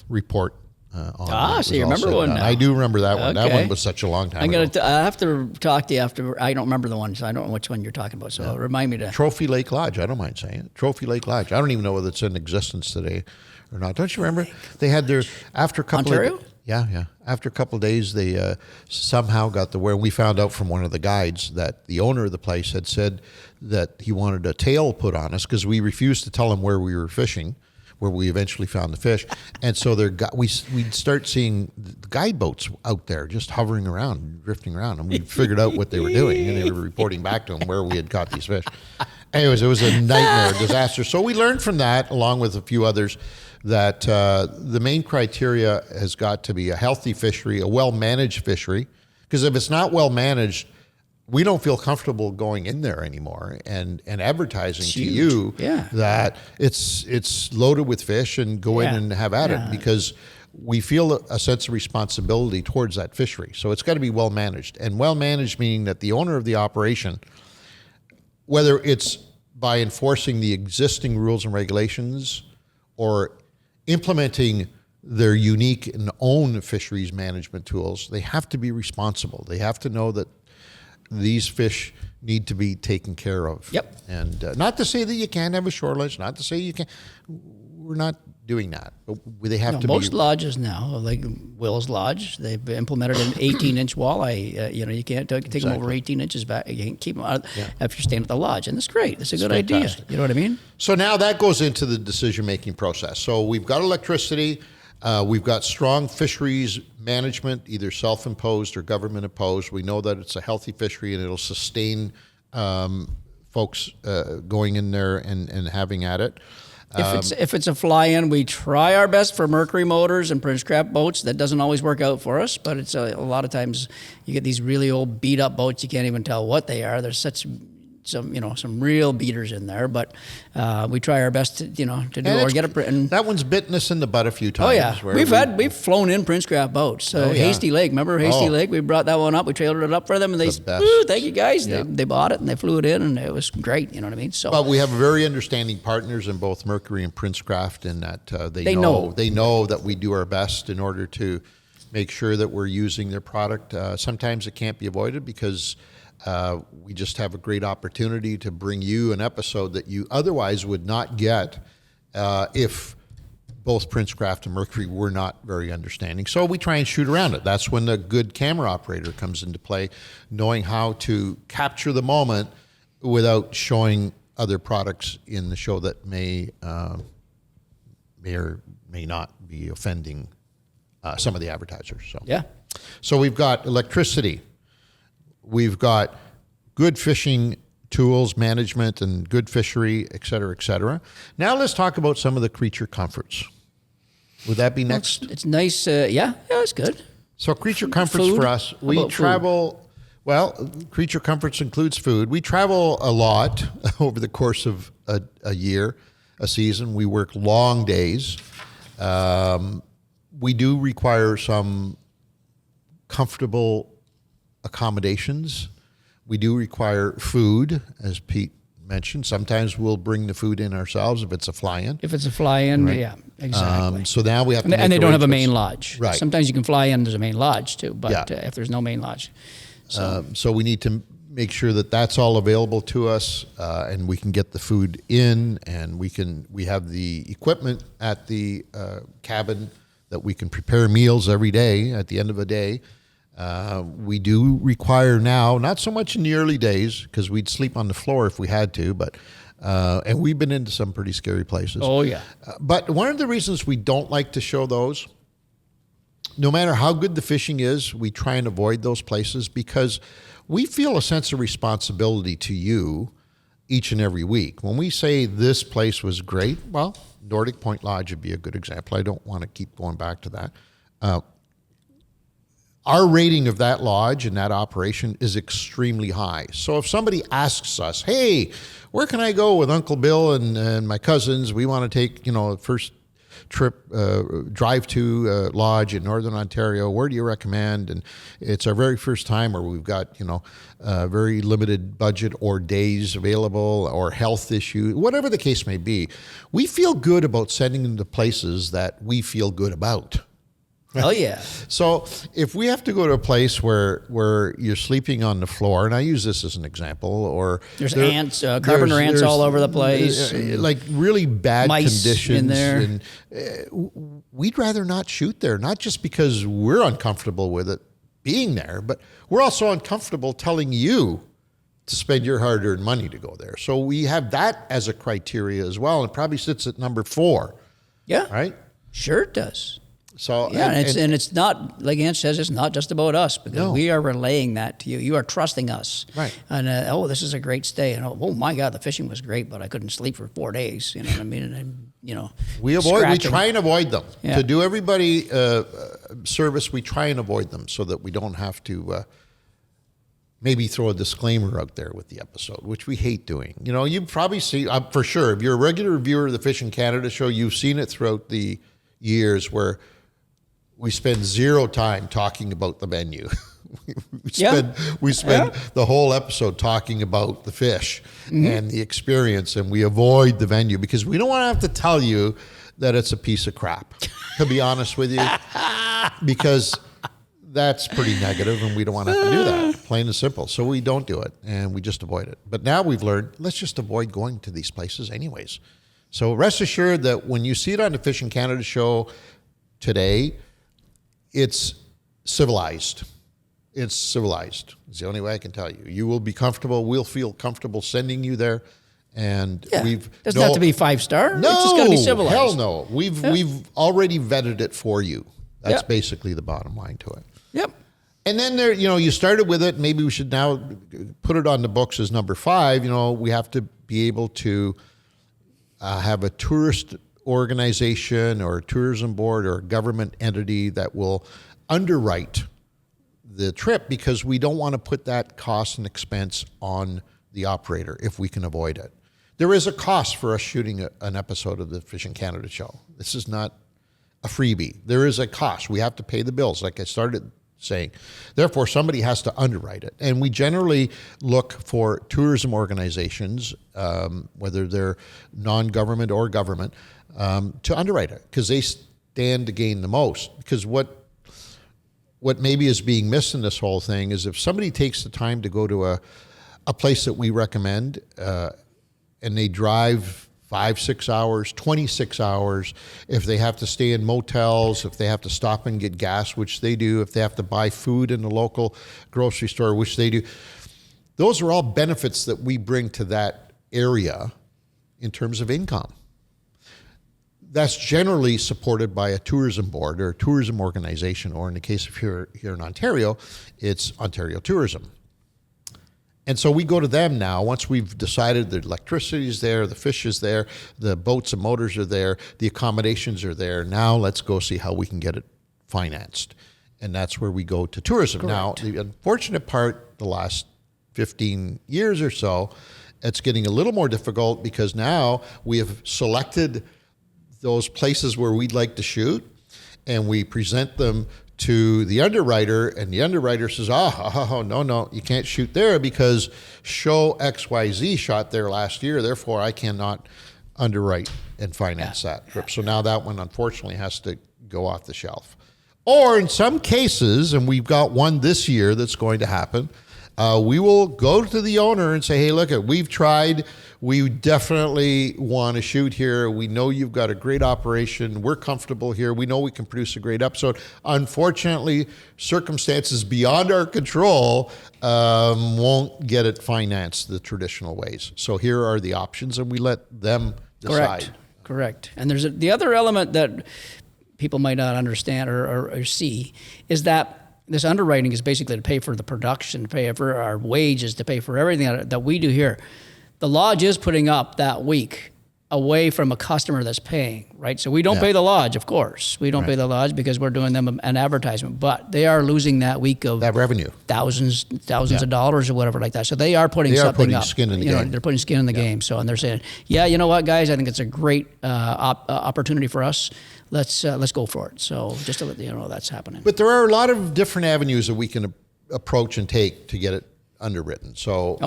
report on. So you remember one now. I do remember that one. That one was such a long time ago. I have to talk to you after. I don't remember the one, so I don't know which one you're talking about. So remind me to. Trophy Lake Lodge. I don't mind saying it. Trophy Lake Lodge. I don't even know whether it's in existence today or not. Don't you remember? They had their, after a couple Ontario? of... Yeah. After a couple of days, they somehow got the where. We found out from one of the guides that the owner of the place had said that he wanted a tail put on us because we refused to tell him where we were fishing. where we eventually found the fish. And so we'd start seeing the guide boats out there just hovering around, drifting around, and we figured out what they were doing, and they were reporting back to them where we had caught these fish. Anyways, it was a nightmare, a disaster. So we learned from that, along with a few others, that the main criteria has got to be a healthy fishery, a well-managed fishery, because if it's not well-managed, we don't feel comfortable going in there anymore and advertising to you that it's loaded with fish and go in and have at it, because we feel a sense of responsibility towards that fishery. So it's got to be well managed, and well managed meaning that the owner of the operation, whether it's by enforcing the existing rules and regulations or implementing their unique and own fisheries management tools, they have to be responsible. They have to know that these fish need to be taken care of. Yep. And not to say that you can't have a shore ledge, not to say you can't. We're not doing that. But they have to most be. lodges now, like Will's Lodge, they've implemented an 18-inch walleye. You can't take them over 18 inches back. You can't keep them out if you're staying at the lodge. And that's great. It's a good idea. You know what I mean? So now that goes into the decision-making process. So we've got electricity. We've got strong fisheries management, either self-imposed or government-imposed. We know that it's a healthy fishery and it'll sustain folks going in there and having at it. If it's a fly-in, we try our best for mercury motors and Prince Crab boats. That doesn't always work out for us, but it's a lot of times you get these really old beat-up boats. You can't even tell what they are. There's some real beaters in there, but we try our best to do or get it. And that one's bitten us in the butt a few times. Oh yeah, we've flown in Prince Crab boats. Hasty Lake, remember Hasty Lake? We brought that one up. We trailered it up for them, and they thank you guys. Yeah. They bought it and they flew it in, and it was great. You know what I mean? So, but we have very understanding partners in both Mercury and Princecraft, in that they know that we do our best in order to make sure that we're using their product. Sometimes it can't be avoided because we just have a great opportunity to bring you an episode that you otherwise would not get if both Princecraft and Mercury were not very understanding. So we try and shoot around it. That's when the good camera operator comes into play, knowing how to capture the moment without showing other products in the show that may or may not be offending some of the advertisers. So we've got electricity. We've got good fishing tools, management, and good fishery, et cetera, et cetera. Now let's talk about some of the creature comforts. Would that be next? It's nice. It's good. So creature comforts food? for us, we travel. Food? Well, creature comforts includes food. We travel a lot over the course of a year, a season. We work long days. We do require some comfortable accommodations. We do require food, as Pete mentioned. Sometimes we'll bring the food in ourselves if it's a fly-in. Yeah, exactly. So now we have to and they don't have a main lodge. Right. Sometimes you can fly in, there's a main lodge too, but if there's no main lodge. So we need to make sure that that's all available to us, and we can get the food in, and we have the equipment at the cabin that we can prepare meals every day at the end of a day. We do require now, not so much in the early days, because we'd sleep on the floor if we had to, but and we've been into some pretty scary places. Oh, yeah. But one of the reasons we don't like to show those, no matter how good the fishing is, we try and avoid those places because we feel a sense of responsibility to you each and every week. When we say this place was great, well, Nordic Point Lodge would be a good example. I don't want to keep going back to that. Our rating of that lodge and that operation is extremely high. So if somebody asks us, hey, where can I go with Uncle Bill and my cousins? We want to take, first trip, drive to lodge in Northern Ontario. Where do you recommend? And it's our very first time where we've got, very limited budget or days available or health issue, whatever the case may be. We feel good about sending them to places that we feel good about. Right? Oh, yeah. So if we have to go to a place where you're sleeping on the floor, and I use this as an example, or there's ants, carpenter ants all over the place, like really bad mice conditions in there. And we'd rather not shoot there, not just because we're uncomfortable with it being there, but we're also uncomfortable telling you to spend your hard-earned money to go there. So we have that as a criteria as well, and it probably sits at number 4 Yeah. Right? Sure it does. So yeah, and it's not, like Ann says, it's not just about us, because we are relaying that to you. You are trusting us. Right. And, this is a great stay. And, oh, my God, the fishing was great, but I couldn't sleep for 4 days. You know what I mean? And, we try and avoid them. Yeah. To do everybody service, we try and avoid them so that we don't have to maybe throw a disclaimer out there with the episode, which we hate doing. You probably see, for sure, if you're a regular viewer of the Fishing Canada show, you've seen it throughout the years where we spend zero time talking about the menu. we spend the whole episode talking about the fish and the experience, and we avoid the venue because we don't want to have to tell you that it's a piece of crap, to be honest with you, because that's pretty negative and we don't want to have to do that, plain and simple. So we don't do it and we just avoid it. But now we've learned, let's just avoid going to these places anyways. So rest assured that when you see it on the Fishing Canada show today, it's civilized. It's civilized. It's the only way I can tell you. You will be comfortable. We'll feel comfortable sending you there. And doesn't have to be 5-star. No, it's just got to be civilized. Hell no. We've already vetted it for you. That's basically the bottom line to it. Yep. And then there, you started with it. Maybe we should now put it on the books as number 5. We have to be able to have a tourist organization or a tourism board or a government entity that will underwrite the trip, because we don't want to put that cost and expense on the operator if we can avoid it. There is a cost for us shooting an episode of the Fishing Canada show. This is not a freebie. There is a cost. We have to pay the bills, like I started saying. Therefore, somebody has to underwrite it. And we generally look for tourism organizations, whether they're non-government or government, to underwrite it, because they stand to gain the most. Because what maybe is being missed in this whole thing is if somebody takes the time to go to a place that we recommend and they drive 5-6 hours, 26 hours, if they have to stay in motels, if they have to stop and get gas, which they do, if they have to buy food in the local grocery store, which they do, those are all benefits that we bring to that area in terms of income. That's generally supported by a tourism board or a tourism organization, or in the case of here in Ontario, it's Ontario Tourism. And so we go to them now, once we've decided the electricity is there, the fish is there, the boats and motors are there, the accommodations are there. Now let's go see how we can get it financed. And that's where we go to tourism. Correct. Now, the unfortunate part, the last 15 years or so, it's getting a little more difficult because now we have selected those places where we'd like to shoot, and we present them to the underwriter, and the underwriter says, no, you can't shoot there because show XYZ shot there last year, therefore I cannot underwrite and finance that trip. So now that one unfortunately has to go off the shelf. Or in some cases, and we've got one this year that's going to happen, we will go to the owner and say, hey, look, we've tried. We definitely want to shoot here. We know you've got a great operation. We're comfortable here. We know we can produce a great episode. Unfortunately, circumstances beyond our control won't get it financed the traditional ways. So here are the options, and we let them decide. Correct. And there's the other element that people might not understand or see is that this underwriting is basically to pay for the production, to pay for our wages, to pay for everything that we do here. The lodge is putting up that week away from a customer that's paying, right? So we don't pay the lodge, of course. We don't pay the lodge because we're doing them an advertisement, but they are losing that week of that revenue, thousands of dollars or whatever like that. So they are putting something up. Skin in the game. They're putting skin in the game. So, and they're saying, yeah, you know what, guys, I think it's a great opportunity for us. Let's go for it. So just to let you know that's happening. But there are a lot of different avenues that we can approach and take to get it underwritten. So,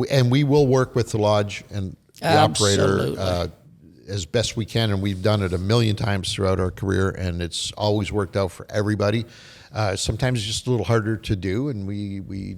and we will work with the lodge and the operator as best we can, and we've done it a million times throughout our career, and it's always worked out for everybody. Sometimes it's just a little harder to do, and we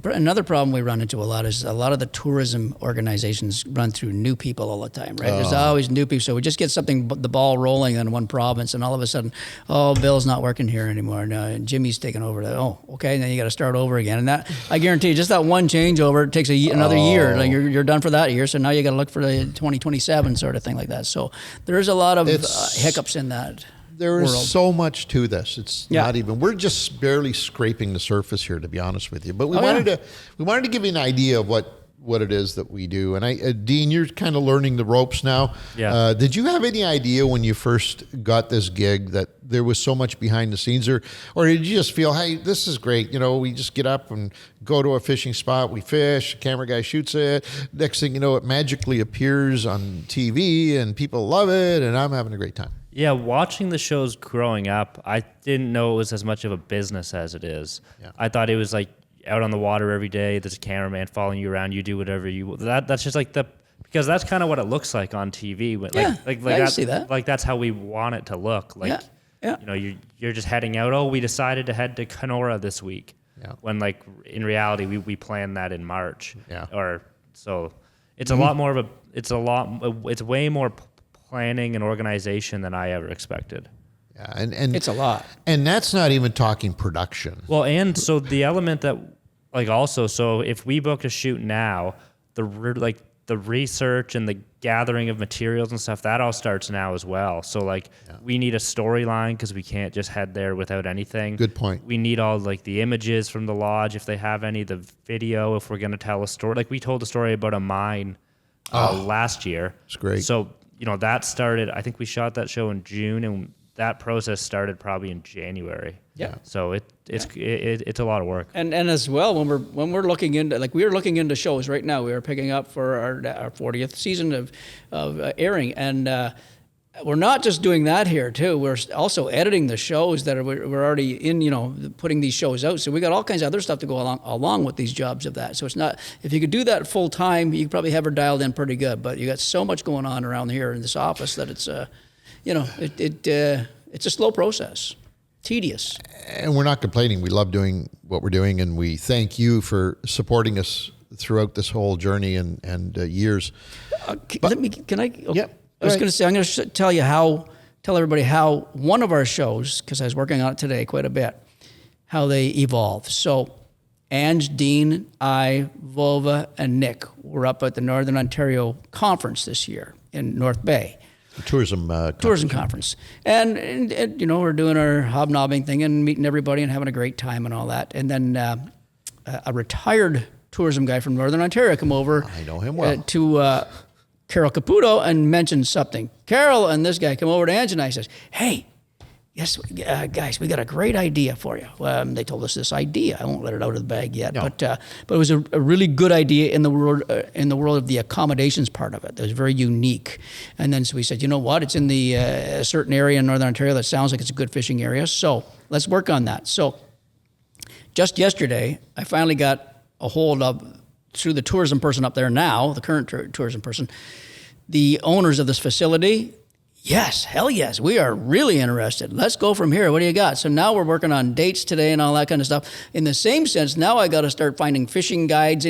Another problem we run into a lot is a lot of the tourism organizations run through new people all the time, right? There's always new people. So we just get the ball rolling in one province, and all of a sudden, Bill's not working here anymore. No, Jimmy's taking over. Okay, and then you got to start over again. And that, I guarantee you, just that one changeover, it takes another year. Like you're done for that year, so now you got to look for the 2027 sort of thing like that. So there's a lot of hiccups in that. There is so much to this. It's not even. We're just barely scraping the surface here, to be honest with you. But we wanted to give you an idea of what it is that we do. And Dean, you're kind of learning the ropes now. Yeah. Did you have any idea when you first got this gig that there was so much behind the scenes, or did you just feel, hey, this is great? You know, we just get up and go to a fishing spot, we fish, the camera guy shoots it. Next thing you know, it magically appears on TV, and people love it, and I'm having a great time. Yeah, watching the shows growing up, I didn't know it was as much of a business as it is. Yeah. I thought it was like out on the water every day. There's a cameraman following you around. You do whatever you. That's just like because that's kind of what it looks like on TV. I see that. Like that's how we want it to look. Like you know, you're just heading out. Oh, we decided to head to Kenora this week. Yeah. When like in reality we planned that in March. Yeah. Or so it's a lot more of a. It's way more planning and organization than I ever expected. Yeah, and it's a lot. And that's not even talking production. Well, and so the element that, like, also, so if we book a shoot now, the research and the gathering of materials and stuff, that all starts now as well. So like we need a storyline because we can't just head there without anything. Good point. We need all like the images from the lodge if they have any, the video if we're going to tell a story. Like we told a story about a mine last year. It's great. So that started, I think we shot that show in June, and that process started probably in January. Yeah. So it's a lot of work. And as well, when we're looking into, like we are looking into shows right now, we are picking up for our 40th season of airing, and we're not just doing that here too. We're also editing the shows that we're already in, putting these shows out. So we got all kinds of other stuff to go along with these jobs of that. So it's not, if you could do that full time, you could probably have her dialed in pretty good. But you got so much going on around here in this office that it's it's a slow process, tedious. And we're not complaining. We love doing what we're doing, and we thank you for supporting us throughout this whole journey and years. Can I? Okay. Yep. I was going to say, I'm going to tell everybody how one of our shows, because I was working on it today quite a bit, how they evolve. So Ange, Dean, I, Vova, and Nick were up at the Northern Ontario Conference this year in North Bay. Tourism conference. And we're doing our hobnobbing thing and meeting everybody and having a great time and all that. And then a retired tourism guy from Northern Ontario come over. I know him well. To Carol Caputo and mentioned something. Carol and this guy come over to Ange and I says, hey, yes, guys, we got a great idea for you. They told us this idea. I won't let it out of the bag yet, no. But it was a really good idea in the world of the accommodations part of it. That was very unique. And then so we said, you know what? It's in the a certain area in Northern Ontario that sounds like it's a good fishing area. So let's work on that. So just yesterday, I finally got a hold of, through the tourism person up there now, the current tourism person, the owners of this facility. Yes, hell yes, we are really interested. Let's go from here. What do you got? So now we're working on dates today and all that kind of stuff. In the same sense, now I got to start finding fishing guides,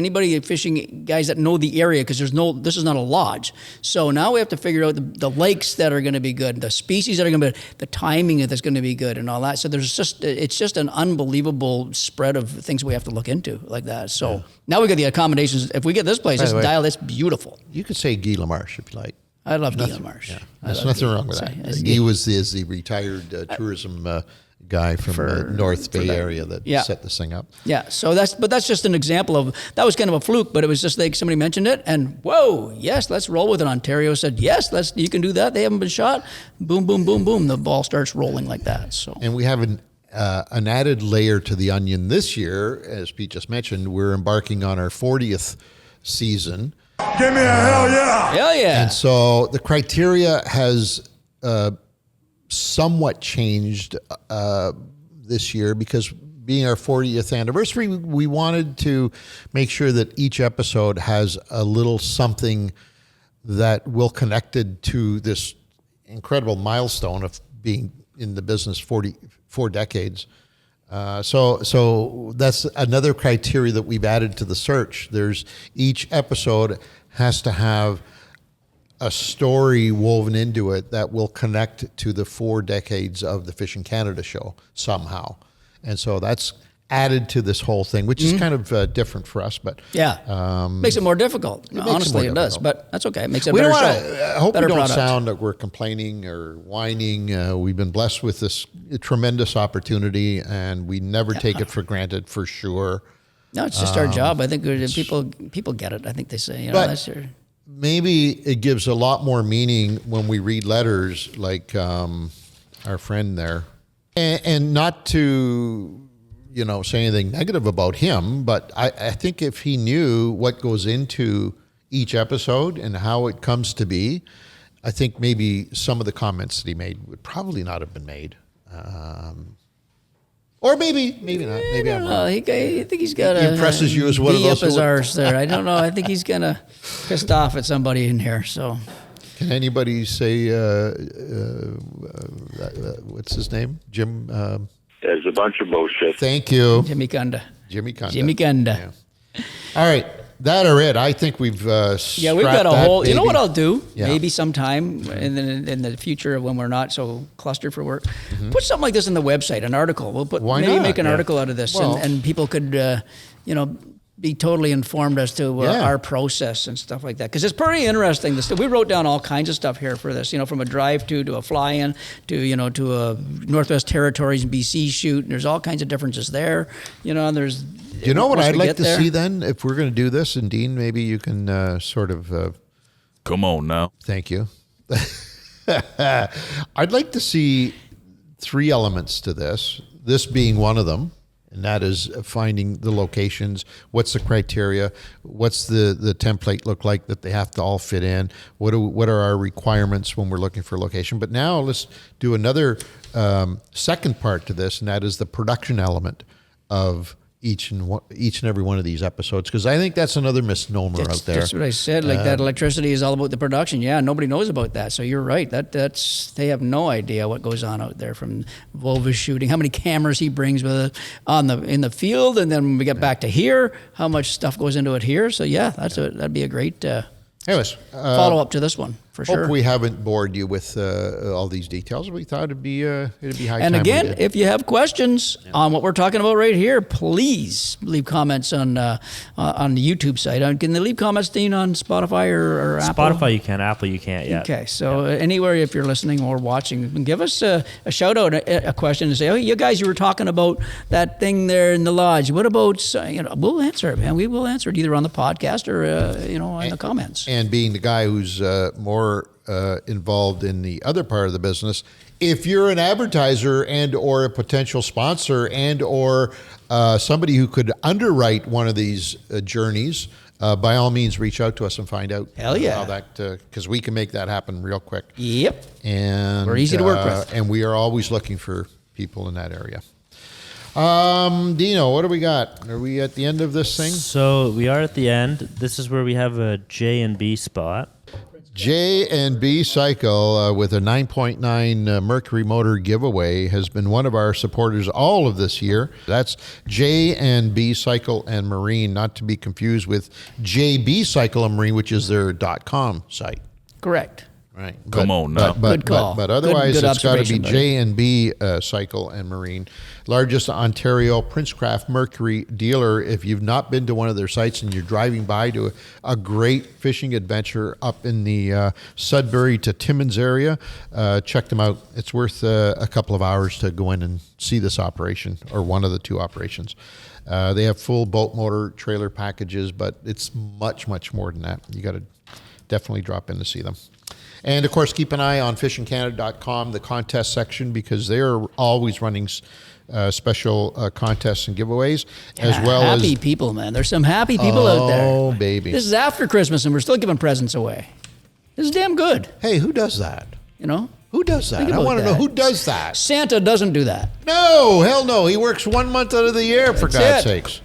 fishing guys that know the area, because this is not a lodge. So now we have to figure out the lakes that are going to be good, the species that are going to be, the timing that's going to be good and all that. So it's just an unbelievable spread of things we have to look into like that. So now we got the accommodations. If we get this place, it's beautiful. You could say Guy Lamarche if you like. I love Guy Lamarche. Yeah. There's nothing wrong with that. Guy is the retired tourism guy from North Bay area that set this thing up. Yeah, so that's just an example of, that was kind of a fluke, but it was just like somebody mentioned it, and whoa, yes, let's roll with it. Ontario said, yes, you can do that. They haven't been shot. Boom, boom, boom, boom. The ball starts rolling like that. So. And we have an added layer to the onion this year, as Pete just mentioned. We're embarking on our 40th season. Give me a hell yeah. Hell yeah. And so the criteria has somewhat changed this year, because being our 40th anniversary, we wanted to make sure that each episode has a little something that will connected to this incredible milestone of being in the business 44 decades. So that's another criteria that we've added to the search. Each episode has to have a story woven into it that will connect to the 4 decades of the Fishing Canada show somehow. And so that's added to this whole thing, which is kind of different for us. But makes it more difficult. Honestly, it does. But that's okay. It makes it a better show. I hope we don't product. sound like we're complaining or whining. We've been blessed with this tremendous opportunity, and we never take it for granted, for sure. No, it's just our job. I think people get it. I think they say, that's your... Maybe it gives a lot more meaning when we read letters like our friend there. And not to... say anything negative about him, but I think if he knew what goes into each episode and how it comes to be, I think maybe some of the comments that he made would probably not have been made. Or maybe not. Maybe I'm wrong. I think he's got he impresses you as one of those up his arse there. I don't know. I think he's gonna pissed off at somebody in here. So, can anybody say what's his name? Jim. It's a bunch of bullshit. Thank you, Jimmy Kunda. Jimmy Kunda. Yeah. All right, that or it. I think we've we've got a whole. baby. You know what I'll do? Yeah. Maybe sometime in the future when we're not so clustered for work, put something like this on the website, an article. We'll Why maybe not? make an article out of this, Well- and people could be totally informed as to our process and stuff like that. Because it's pretty interesting. We wrote down all kinds of stuff here for this, from a drive to a fly-in to a Northwest Territories and BC shoot. And there's all kinds of differences there. And there's... You know what once I'd we like get to there- see then, if we're going to do this, and Dean, maybe you can sort of... Come on now. Thank you. I'd like to see 3 elements to this being one of them. And that is finding the locations. What's the criteria? What's the template look like that they have to all fit in? What are our requirements when we're looking for a location? But now let's do another second part to this, and that is the production element of each and every one of these episodes, because I think that's another misnomer out there. That's what I said. Like that electricity is all about the production. Yeah, nobody knows about that. So you're right. That's they have no idea what goes on out there from Goldfish shooting. How many cameras he brings with in the field, and then when we get back to here, how much stuff goes into it here. So that'd be a great Anyways, follow up to this one for sure. Hope we haven't bored you with all these details. We thought it'd be high time. And again, we did. if you have questions on what we're talking about right here, please leave comments on the YouTube site. Can they leave comments, Dean, on Spotify or Apple? Spotify you can, Apple you can't yet. Okay, so anywhere if you're listening or watching, give us a shout out, a question, and say, "Oh, you guys, you were talking about that thing there in the lodge. What about?" We'll answer it, man. We will answer it either on the podcast or in the comments. And being the guy who's more involved in the other part of the business, if you're an advertiser and or a potential sponsor and or somebody who could underwrite one of these journeys, by all means, reach out to us and find out Hell yeah. how that, because we can make that happen real quick. Yep. And We're easy to work with. And we are always looking for people in that area. Dino, what do we got? Are we at the end of this thing? So we are at the end. This is where we have a J and B spot. J&B Cycle with a 9.9 Mercury motor giveaway has been one of our supporters all of this year. That's J&B Cycle and Marine, not to be confused with JB Cycle and Marine, which is their .com site. Correct. Right. Come on now. Good call. But otherwise, Good it's got to be observation, buddy. J&B Cycle and Marine, largest Ontario Princecraft Mercury dealer. If you've not been to one of their sites and you're driving by to a great fishing adventure up in the Sudbury to Timmins area, check them out. It's worth a couple of hours to go in and see this operation, or one of the 2 operations. They have full boat motor trailer packages, but it's much, much more than that. You got to definitely drop in to see them. And, of course, keep an eye on fishingcanada.com, the contest section, because they're always running special contests and giveaways, as well as... Happy people, man. There's some happy people out there. Oh, baby. This is after Christmas, and we're still giving presents away. This is damn good, Hey, who does that? Who does that? Think I about want to know that. who does that. Santa doesn't do that. No, hell no. He works 1 month out of the year, for That's God's it. sakes.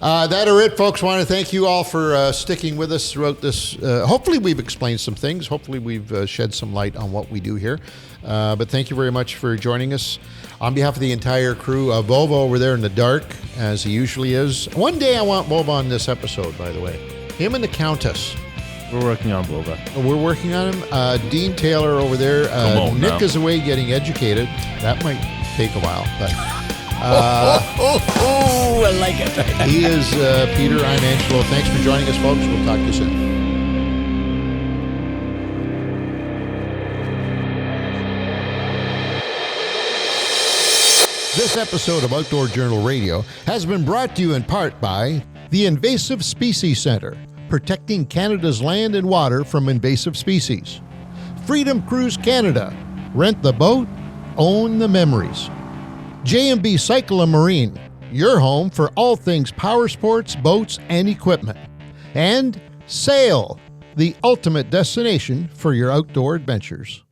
That are it, folks. Want to thank you all for sticking with us throughout this. Hopefully we've explained some things. Hopefully we've shed some light on what we do here. But thank you very much for joining us. On behalf of the entire crew, Volvo over there in the dark, as he usually is. One day I want Volvo on this episode, by the way. Him and the Countess. We're working on Boba. We're working on him. Dean Taylor over there. Nick now. is away getting educated. That might take a while, but I like it. he is Peter. I'm Angelo. Thanks for joining us, folks. We'll talk to you soon. This episode of Outdoor Journal Radio has been brought to you in part by the Invasive Species Centre, protecting Canada's land and water from invasive species. Freedom Cruise Canada, rent the boat, own the memories. J&B Cycle and Marine, your home for all things power sports, boats, and equipment. And Sail, the ultimate destination for your outdoor adventures.